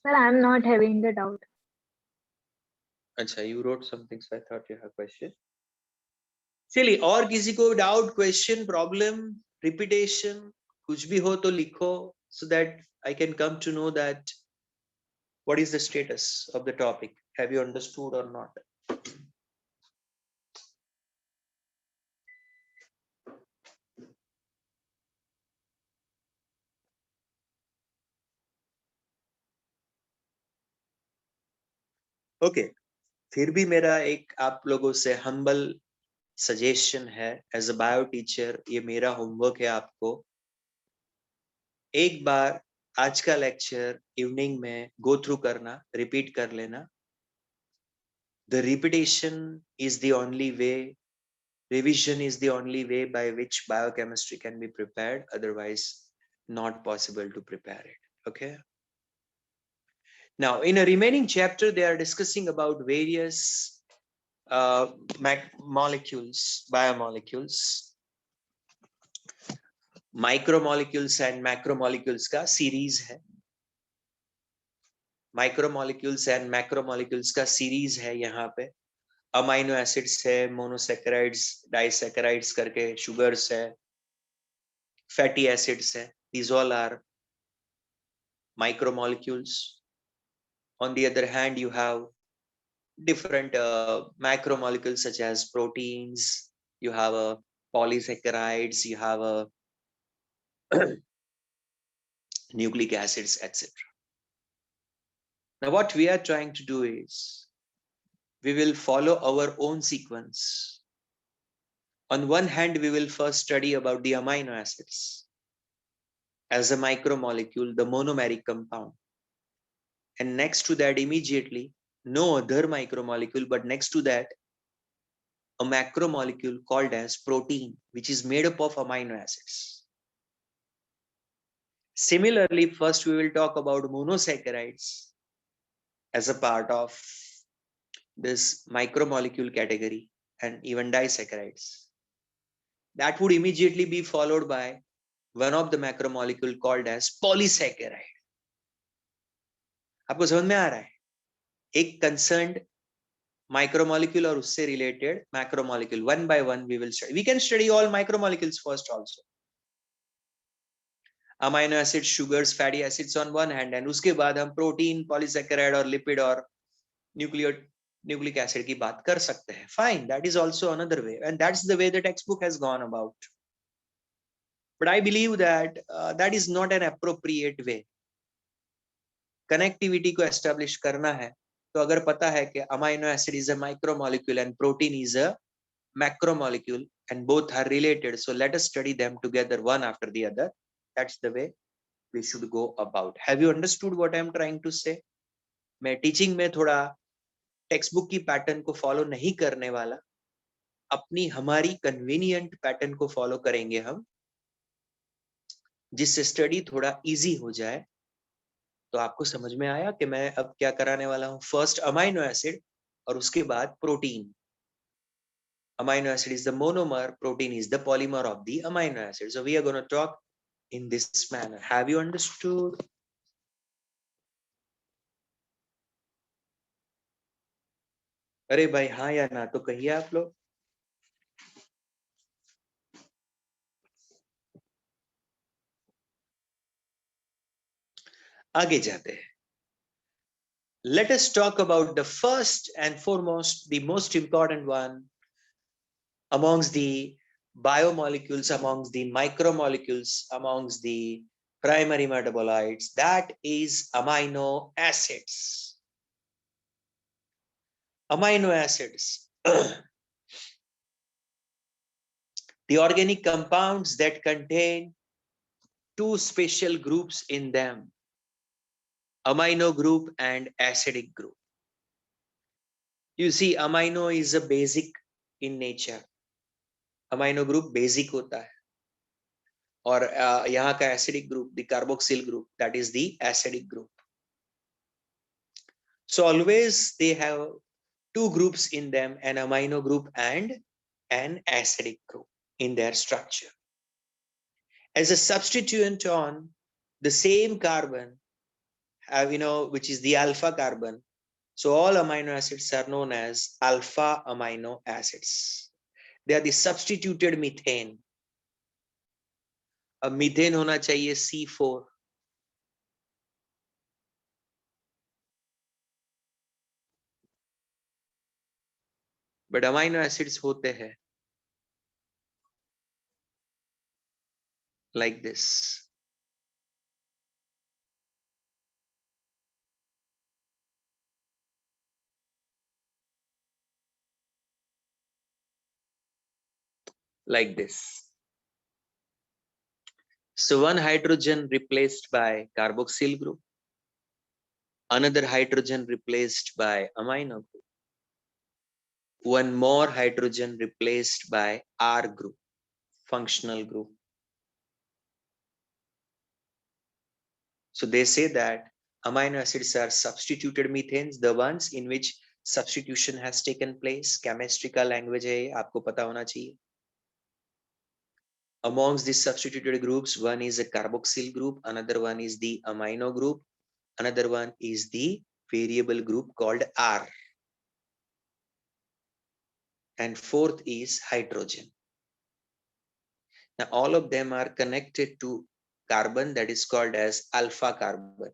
Sir, I'm not having the doubt. अच्छा, you wrote something, so I thought you have a question. चलिए, और किसी को doubt, question, problem, repetition कुछ भी हो तो लिखो, so that I can come to know that what is the status of the topic. Have you understood or not? Okay, फिर भी मेरा एक आप लोगों से हम्बल सजेशन है, एज अ बायो टीचर ये मेरा होमवर्क है आपको. एक बार आज का लेक्चर इवनिंग में गो थ्रू करना, रिपीट कर लेना. The repetition is the only way, revision is the only way by which biochemistry can be prepared, otherwise not possible to prepare it. Okay. Now, in a remaining chapter, they are discussing about various molecules, biomolecules, micromolecules and macromolecules का series है. Micromolecules and macromolecules का series है यहाँ पे. Amino acids है, monosaccharides, disaccharides करके sugars है, fatty acids है. These all are micromolecules. On the other hand, you have different macromolecules such as proteins, you have polysaccharides, you have nucleic acids, etc. Now, what we are trying to do is we will follow our own sequence. On one hand, we will first study about the amino acids as a micromolecule, the monomeric compound. And next to that, immediately, no other micromolecule, but next to that, a macromolecule called as protein, which is made up of amino acids. Similarly, first we will talk about monosaccharides as a part of this micromolecule category, and even disaccharides. That would immediately be followed by one of the macromolecule called as polysaccharide. आपको समझ में आ रहा है? एक concerned micromolecule और उससे related macromolecule. One by one we will study. We can study all micromolecules first also. Amino acids, sugars, fatty acids on one hand, and उसके बाद हम protein, polysaccharide और lipid और nucleic acid की बात कर सकते हैं. Fine, that is also another way, and that's the way the textbook has gone about. But I believe that that is not an appropriate way. Connectivity को establish करना है, तो अगर पता है कि amino acid is a micromolecule and protein is a macromolecule and both are related, so let us study them together one after the other. That's the way we should go about. Have you understood what I am trying to say? मैं teaching में थोड़ा text book की pattern को follow नहीं करने वाला, अपनी हमारी कन्वीनियंट पैटर्न को फॉलो करेंगे हम, जिससे स्टडी थोड़ा इजी हो जाए. तो आपको समझ में आया कि मैं अब क्या कराने वाला हूं? फर्स्ट अमाइनो एसिड और उसके बाद protein. Amino acid is the monomer, protein is the polymer of the amino acid. So we are gonna talk in this manner. Have you understood? अरे भाई हाँ या ना तो कहिए आप लोग. आगे जाते हैं. Let us talk about the first and foremost, the most important one amongst the biomolecules, amongst the micromolecules, amongst the primary metabolites, that is amino acids. Amino acids, the organic compounds that contain two special groups in them, amino group and acidic group. You see, amino is a basic in nature. Amino group basic होता है, और यहाँ का acidic group, the carboxyl group, that is the acidic group. So always they have two groups in them, an amino group and an acidic group in their structure. As a substituent on the same carbon, which is the alpha carbon, so all amino acids are known as alpha amino acids. They are the substituted methane. अब methane होना चाहिए C4. But amino acids होते हैं like this. Like this. So one hydrogen replaced by carboxyl group, another hydrogen replaced by amino group, one more hydrogen replaced by R group, functional group. So they say that amino acids are substituted methanes, the ones in which substitution has taken place. Chemistry का language है, आपको पता होना चाहिए. Amongst these substituted groups, one is a carboxyl group, another one is the amino group, another one is the variable group called R, and fourth is hydrogen. Now all of them are connected to carbon, that is called as alpha carbon.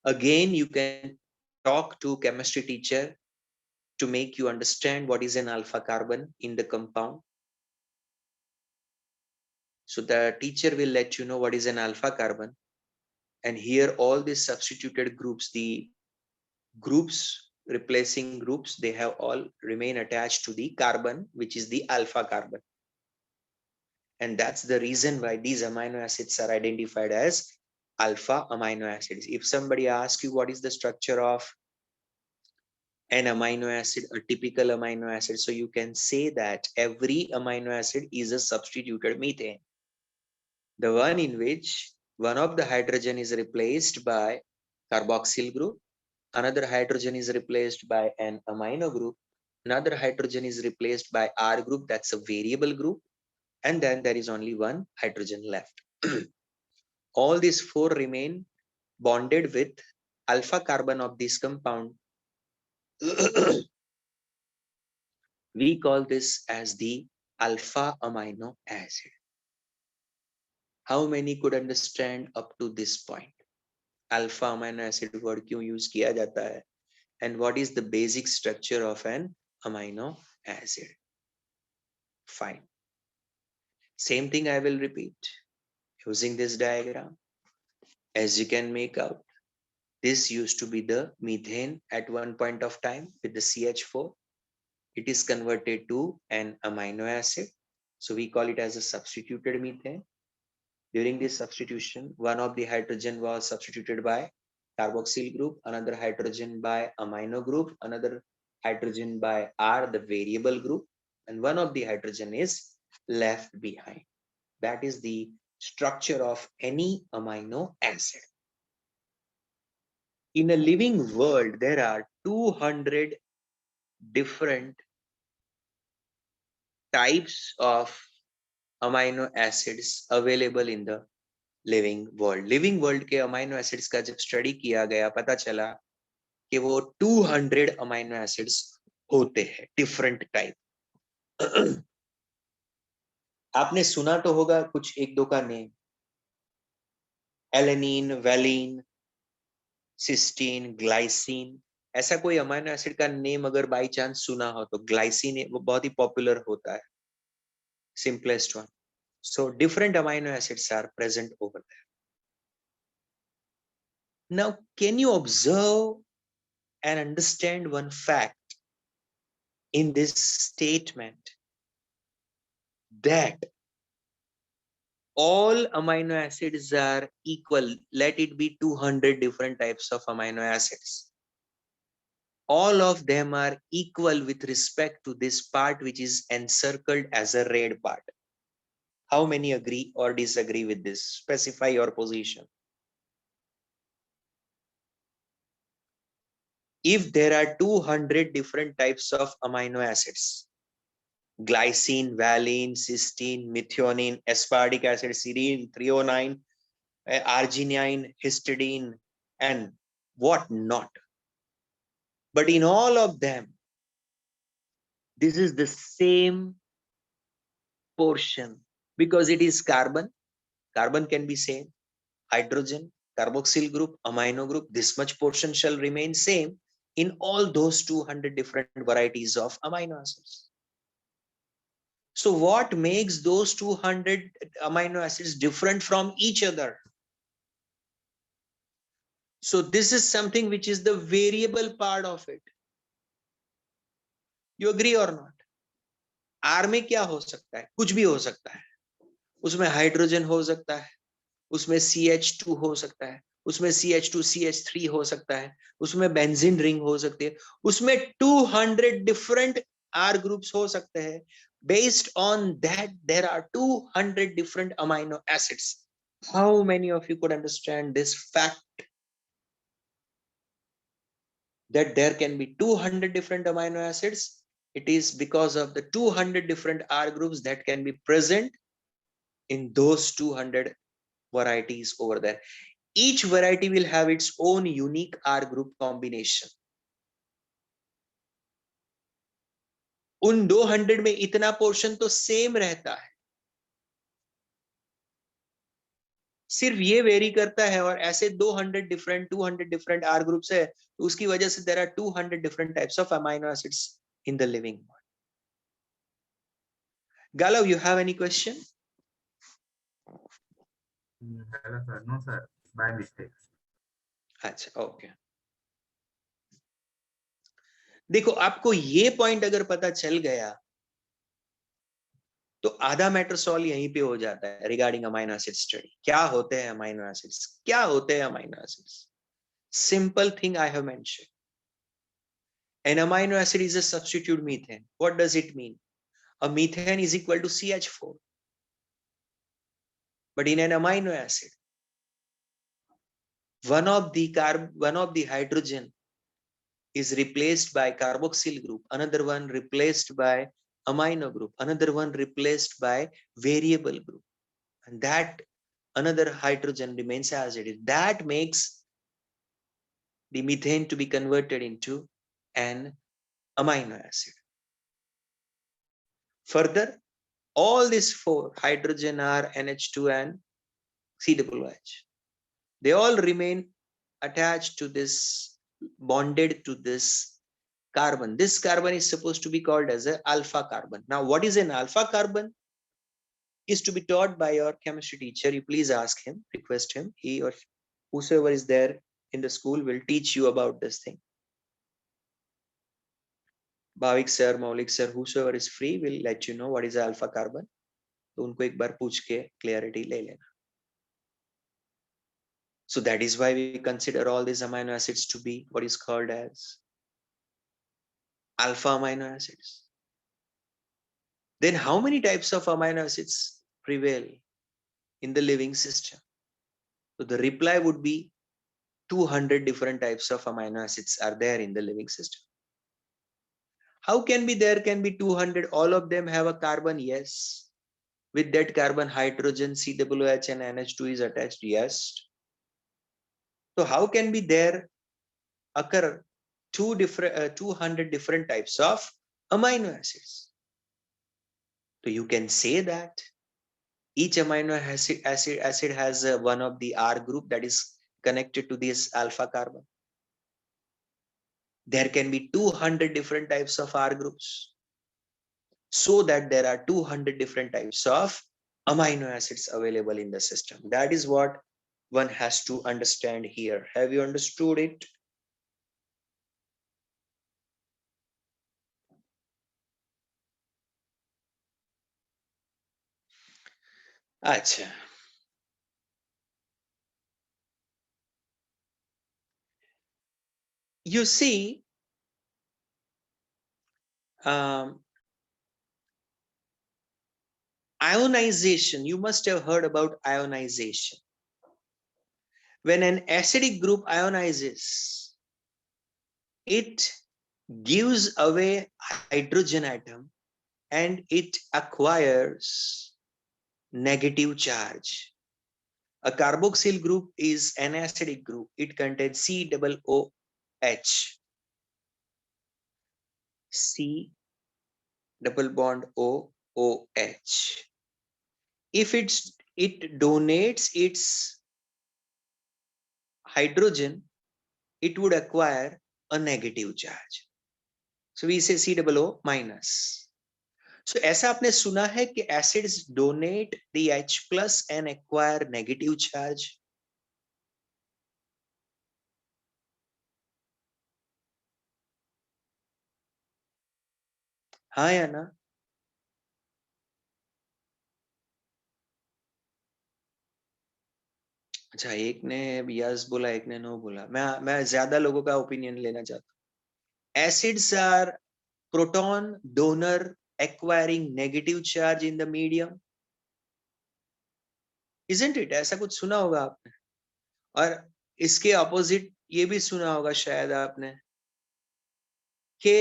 Again, you can talk to chemistry teacher to make you understand what is an alpha carbon in the compound. So the teacher will let you know what is an alpha carbon, and here all these substituted groups, the groups replacing groups, they have all remain attached to the carbon, which is the alpha carbon. And that's the reason why these amino acids are identified as alpha amino acids. If somebody asks you what is the structure of an amino acid, a typical amino acid, so you can say that every amino acid is a substituted methane. The one in which one of the hydrogen is replaced by carboxyl group, another hydrogen is replaced by an amino group, another hydrogen is replaced by R group, that's a variable group, and then there is only one hydrogen left. All these four remain bonded with alpha carbon of this compound. We call this as the alpha amino acid. How many could understand up to this point? Alpha amino acid word क्यों use किया जाता है? And what is the basic structure of an amino acid? Fine. Same thing I will repeat using this diagram. As you can make out, this used to be the methane at one point of time with the CH4. It is converted to an amino acid. So we call it as a substituted methane. During this substitution, one of the hydrogen was substituted by carboxyl group, another hydrogen by amino group, another hydrogen by R, the variable group, and one of the hydrogen is left behind. That is the structure of any amino acid. In a living world, there are 200 different types of amino acids available in the living world के amino acids का जब study किया गया, पता चला कि वो 200 amino acids होते हैं, डिफरेंट टाइप. आपने सुना तो होगा कुछ एक दो का name, alanine, valine, cysteine, glycine. ऐसा कोई अमाइनो एसिड का नेम अगर बाय चांस सुना हो तो ग्लाइसिन वो बहुत ही पॉपुलर होता है, simplest one. So different amino acids are present over there. Now, can you observe and understand one fact in this statement that all amino acids are equal? Let it be 200 different types of amino acids. All of them are equal with respect to this part which is encircled as a red part. How many agree or disagree with this? Specify your position. If there are 200 different types of amino acids, glycine, valine, cysteine, methionine, aspartic acid, serine, threonine, arginine, histidine, and what not. But in all of them, this is the same portion because it is carbon. Carbon can be same, hydrogen, carboxyl group, amino group. This much portion shall remain same in all those 200 different varieties of amino acids. So what makes those 200 amino acids different from each other? So this is something which is the variable part of it. You agree or not? R में क्या हो सकता है? कुछ भी हो सकता है. उसमें हाइड्रोजन हो सकता है, उसमें CH2 हो सकता है, उसमें CH2 CH3 हो सकता है, उसमें बेंजीन रिंग हो सकती है, उसमें 200 डिफरेंट R ग्रुप्स हो सकते हैं. Based on that, there are 200 different amino acids. How many of you could understand this fact that there can be 200 different amino acids? It is because of the 200 different R groups that can be present in those 200 varieties over there. Each variety will have its own unique R group combination. उन 200 में इतना portion तो same रहता है, सिर्फ ये very करता है. और ऐसे 200 डिफरेंट आर ग्रुप्स है, तो उसकी वजह से there are 200 different types of amino acids in the living body. Gaurav, you have any question? Hello, sir. No, sir. By mistake. अच्छा, ओके. देखो, आपको ये पॉइंट अगर पता चल गया तो आधा मैटर सॉल्व यहीं पे हो जाता है रिगार्डिंग अमाइनो एसिड स्टडी. क्या होते हैं अमाइनो एसिड्स, क्या होते हैं amino acids? Simple thing I have mentioned. An amino acid is a substitute methane. What does it mean? A methane is equal to CH4. But in an amino acid, one of the hydrogen is replaced by carboxyl group, another one replaced by amino group, another one replaced by variable group, and that another hydrogen remains as it is. That makes the methane to be converted into an amino acid. Further, all these four, hydrogen, R, NH2 and COOH, they all remain attached to this, bonded to this carbon. This carbon is supposed to be called as an alpha carbon. Now, what is an alpha carbon is to be taught by your chemistry teacher. You please ask him, request him. He or whosoever is there in the school will teach you about this thing. Bhavik sir, Maulik sir, whosoever is free will let you know what is alpha carbon. तो उनको एक बार पूछ के clarity ले लेना. So that is why we consider all these amino acids to be what is called as alpha amino acids. Then how many types of amino acids prevail in the living system? So the reply would be 200 different types of amino acids are there in the living system. How can be there can be 200? All of them have a carbon, yes. With that carbon, hydrogen, COOH and NH2 is attached, yes. So how can be there occur 200 different types of amino acids? So you can say that each amino acid has one of the R group that is connected to this alpha carbon. There can be 200 different types of R groups, so that there are 200 different types of amino acids available in the system. That is what one has to understand here. Have you understood it? Acha. You see, ionization, you must have heard about ionization. When an acidic group ionizes, it gives away hydrogen atom and it acquires negative charge. A carboxyl group is an acidic group. It contains COOH. C double bond OOH. If it donates its hydrogen, it would acquire a negative charge. So we say COO minus. So ऐसा आपने सुना है कि acids donate the H plus and acquire negative charge? हाँ या ना? अच्छा, एक ने यस बोला, एक ने नो बोला। मैं ज्यादा लोगों का ओपिनियन लेना चाहता हूँ। Acids are proton donor acquiring negative charge in the medium, isn't it? ऐसा कुछ सुना होगा आपने। और इसके अपोजिट ये भी सुना होगा शायद आपने कि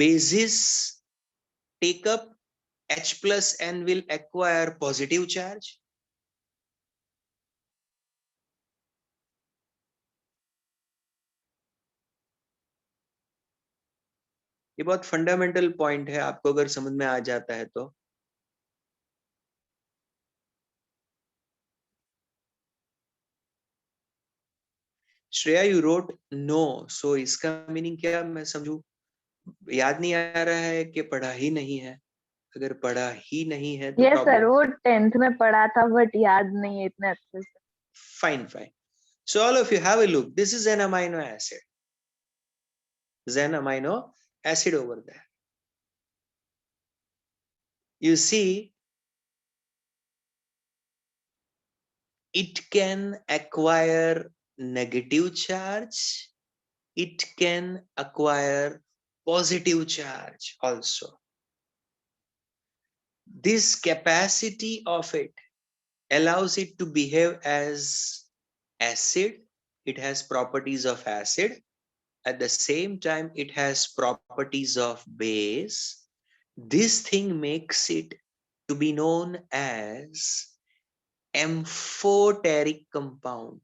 bases take up H plus and will acquire positive charge. ये बहुत फंडामेंटल पॉइंट है, आपको अगर समझ में आ जाता है तो। श्रेया यू रोट नो, सो इसका मीनिंग क्या मैं समझू? याद नहीं आ रहा है कि पढ़ा ही नहीं है? अगर पढ़ा ही नहीं है तो यस सर, प्रॉब्लम। वो 10th में पढ़ा था बट याद नहीं है इतने अच्छे से। Fine fine. So all of you have a look. This is an amino acid. This is an amino acid over there. You see, it can acquire negative charge. It can acquire positive charge also. This capacity of it allows it to behave as acid. It has properties of acid. At the same time, it has properties of base. This thing makes it to be known as amphoteric compound.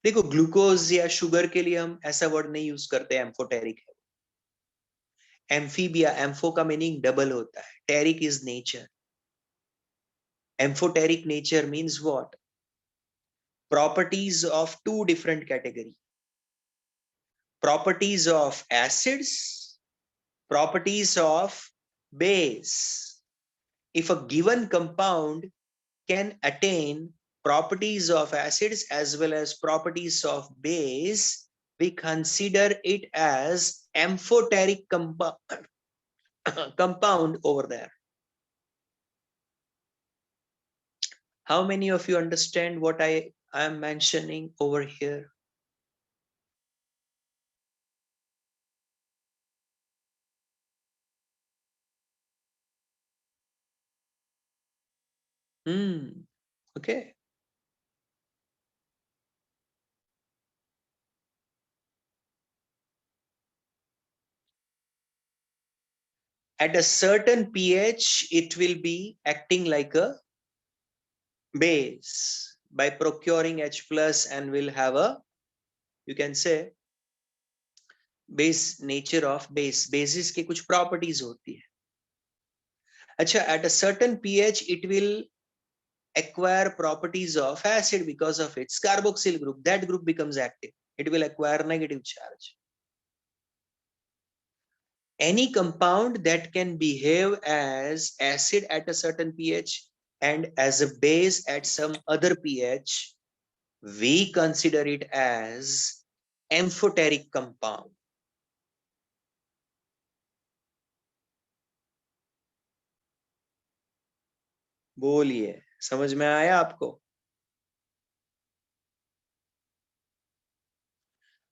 देखो, glucose या sugar के लिए हम ऐसा word नहीं use करते, amphoteric है। Amphibia, ampho का मीनिंग डबल होता है, teric is nature. Amphoteric nature means what? Properties of two different categories. Properties of acids, properties of base. If a given compound can attain properties of acids as well as properties of base, we consider it as amphoteric compound over there. How many of you understand what I am mentioning over here? Okay. At a certain pH, it will be acting like a base by procuring H plus and will have a, you can say, base nature of base. Bases की कुछ properties होती है. अच्छा, at a certain pH, it will acquire properties of acid because of its carboxyl group. That group becomes active. It will acquire negative charge. Any compound that can behave as acid at a certain pH and as a base at some other pH, we consider it as amphoteric compound. बोलिए, समझ में आया आपको?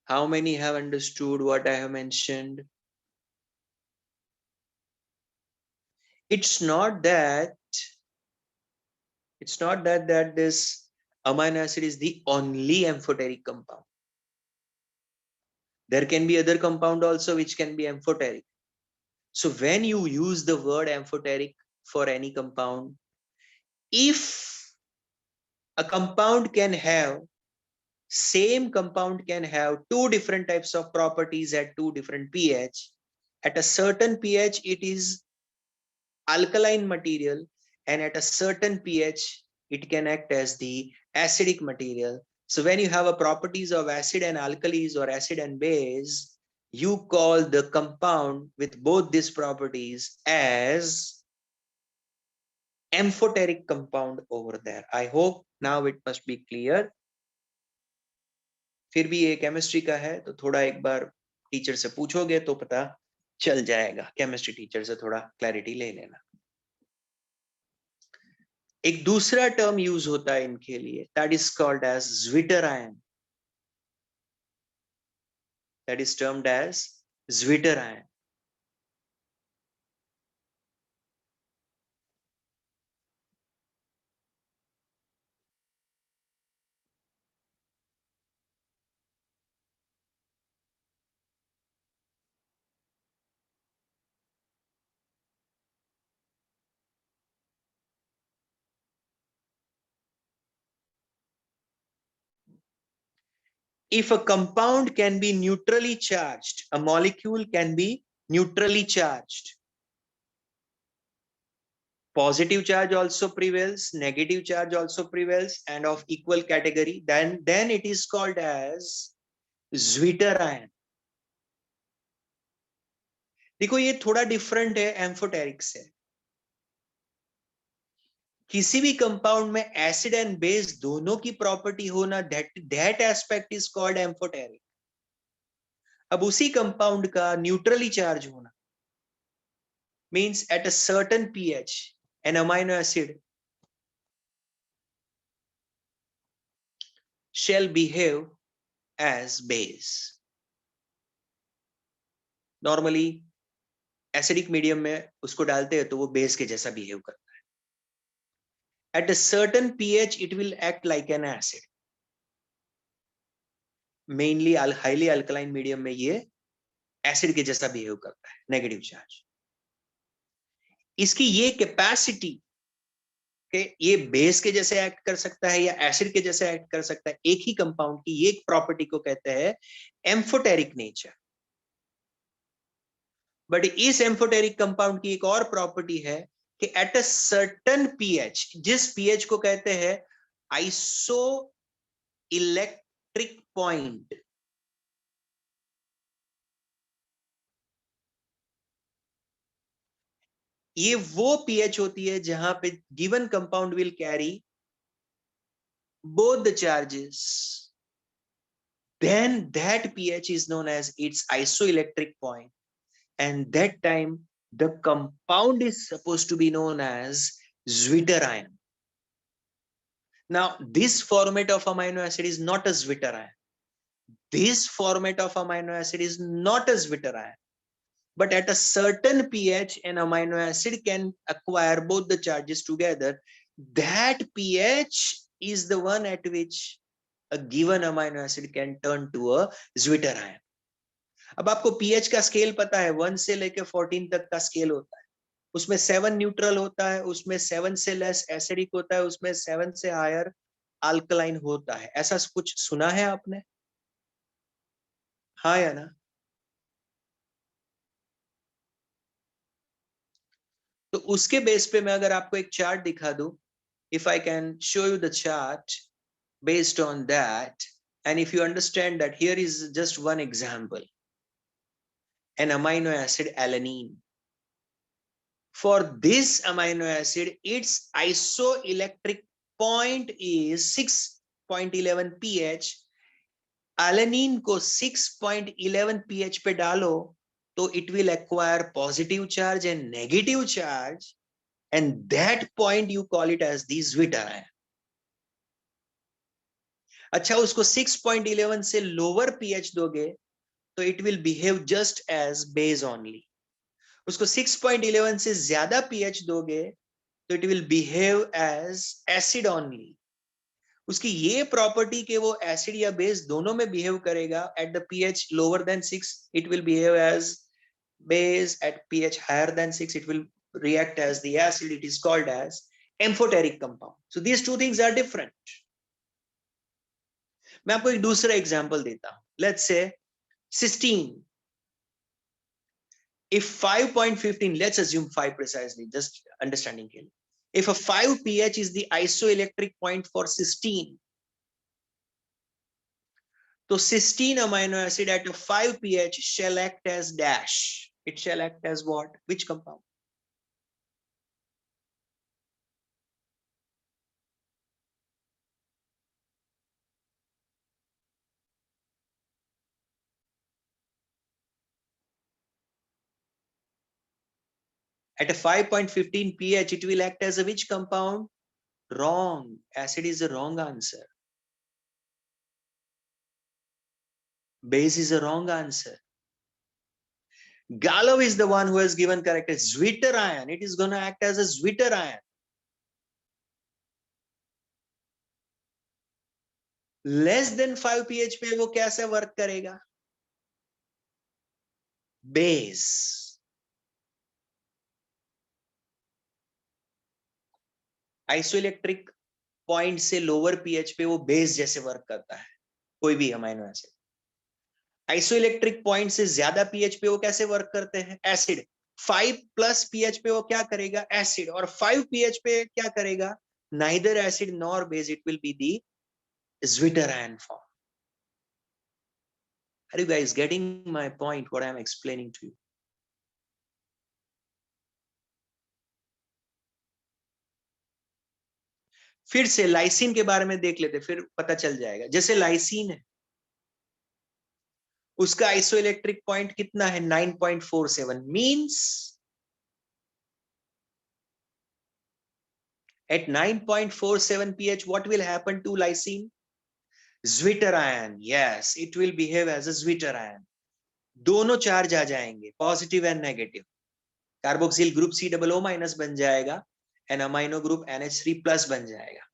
How many have understood what I have mentioned? It's not that this amino acid is the only amphoteric compound. There can be other compound also which can be amphoteric. So when you use the word amphoteric for any compound, if a compound can have, same compound can have two different types of properties at two different pH. At a certain pH, it is alkaline material, and at a certain pH, it can act as the acidic material. So when you have a properties of acid and alkalis or acid and base, you call the compound with both these properties as amphoteric compound over there. I hope now it must be clear. फिर भी ये chemistry का है तो थोड़ा एक बार teacher से पूछोगे तो पता चल जाएगा, केमिस्ट्री टीचर से थोड़ा क्लैरिटी ले लेना। एक दूसरा टर्म यूज होता है इनके लिए, that is called as zwitterion, that is termed as zwitterion. If a compound can be neutrally charged, a molecule can be neutrally charged. Positive charge also prevails, negative charge also prevails, and of equal category, then it is called as Zwitter ion. देखो ये थोड़ा different है amphoteric से। किसी भी compound में acid and base दोनों की प्रॉपर्टी होना, that aspect is called amphoteric. अब उसी कंपाउंड का न्यूट्रली चार्ज होना means at a certain pH an amino acid shall behave as base. Normally acidic medium में उसको डालते हैं तो वो बेस के जैसा बिहेव करता है। At a certain pH it will act like an acid. Mainly highly alkaline medium में ये एसिड के जैसा बिहेव करता है, नेगेटिव चार्ज। इसकी ये कैपेसिटी कि ये बेस के जैसे एक्ट कर सकता है या एसिड के जैसे एक्ट कर सकता है, एक ही कंपाउंड की ये प्रॉपर्टी को कहते हैं एम्फोटेरिक नेचर। बट इस एम्फोटेरिक कंपाउंड की एक और प्रॉपर्टी है कि एट अ सर्टेन पीएच, जिस पीएच को कहते हैं आइसो इलेक्ट्रिक पॉइंट, ये वो पीएच होती है जहां पे given compound will carry both the charges, then that pH is known as its isoelectric point, and that time the compound is supposed to be known as Zwitter ion. Now this format of amino acid is not a Zwitter ion. This format of amino acid is not a Zwitter ion. But at a certain pH, an amino acid can acquire both the charges together. That pH is the one at which a given amino acid can turn to a Zwitter ion. अब आपको pH का scale पता है, 1 से लेके 14 तक का scale होता है। उसमें 7 न्यूट्रल होता है, उसमें 7 से लेस एसिडिक होता है, उसमें 7 से हायर अल्कलाइन होता है। ऐसा कुछ सुना है आपने? हाँ या ना? तो उसके बेस पे मैं अगर आपको एक चार्ट दिखा दूं, if I can show you the chart based on that, and if you understand that here is just one example, an amino acid alanine. For this amino acid, its isoelectric point is 6.11 pH. Alanine को 6.11 pH पे डालो तो it will acquire positive charge and negative charge, and that point you call it as the Zwitter ion. अच्छा, उसको 6.11 से lower pH दोगे तो it will behave just as base only. उसको 6.11 से ज्यादा pH दोगे तो it will behave as acid only. उसकी ये प्रॉपर्टी के वो एसिड या बेस दोनों में बिहेव करेगा। At the pH lower than 6 it will behave as base, at pH higher than 6 it will react as the acid. It is called as amphoteric compound. So these two things are different. मैं आपको एक दूसरा example देता हूं। Let's say cysteine. If 5.15, let's assume 5 precisely, just understanding के लिए, if a 5 pH is the isoelectric point for cysteine, तो cysteine amino acid at a 5 pH shall act as dash. It shall act as what? Which compound? At a 5.15 pH, it will act as a which compound? Wrong. Acid is the wrong answer. Base is the wrong answer. Gallo is the one who has given correct as zwitterion. It is going to act as a zwitterion. Less than 5 pH पे वो कैसे work करेगा? Base. Isoelectric point से lower pH पे वो base जैसे work करता है, कोई भी अमाइनो एसिड। आइसोइलेक्ट्रिक पॉइंट से ज्यादा पीएच पे वो कैसे वर्क करते हैं? एसिड। 5+ पीएच पे वो क्या करेगा? एसिड। और 5 पीएच पे क्या करेगा? Neither acid nor base, it will be the zwitterion form. Are you guys getting my point, what I am explaining to you? फिर से लाइसिन के बारे में देख लेते, फिर पता चल जाएगा। जैसे लाइसिन है, उसका आइसोइलेक्ट्रिक पॉइंट कितना है? 9.47। Means at 9.47 pH, what will happen to lysine? Zwitterion. Yes, it will behave as a zwitterion. दोनों चार्ज आ जाएंगे, positive and negative. Carboxyl group COO- बन जाएगा एंड अमाइनो ग्रुप NH3+ बन जाएगा।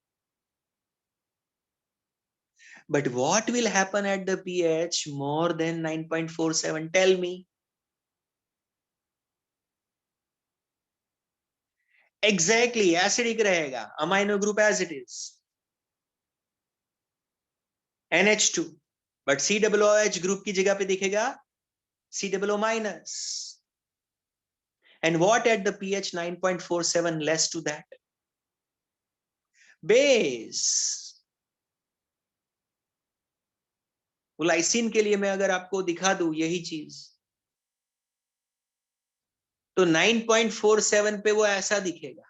But what will happen at the pH more than 9.47? Tell me. Exactly, acidic रहेगा, amino group as it is, NH2, but COOH group की जगह पे दिखेगा COO-। And what at the pH 9.47 less to that? Base. Lysine के लिए मैं अगर आपको दिखा दूं यही चीज, तो 9.47 पे वो ऐसा दिखेगा,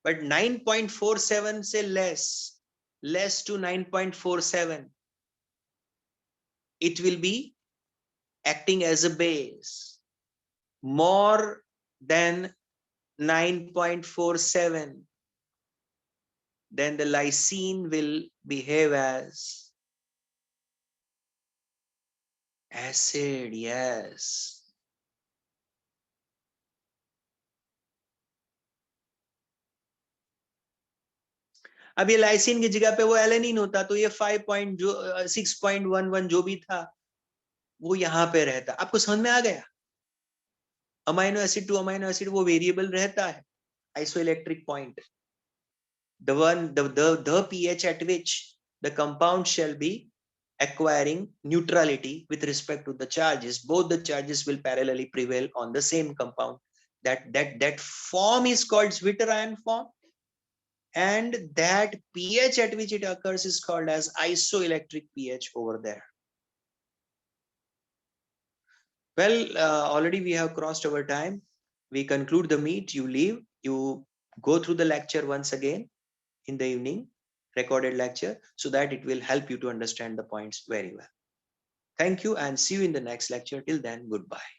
बट 9.47 से less to 9.47, it will be acting as a base. More than 9.47, then the lysine will behave as acid. Yes. अब ये लाइसिन की जगह पे वो एलेनिन होता तो ये 6.11 जो भी था वो यहां पे रहता। आपको समझ में आ गया? Amino acid two amino acid वो वेरिएबल रहता है। Isoelectric point, the pH at which the compound shall be acquiring neutrality with respect to the charges, both the charges will parallelly prevail on the same compound. That form is called zwitterion form, and that pH at which it occurs is called as isoelectric pH over there. Well, already we have crossed our time. We conclude the meet, you leave, you go through the lecture once again in the evening, recorded lecture, so that it will help you to understand the points very well. Thank you and see you in the next lecture. Till then, goodbye.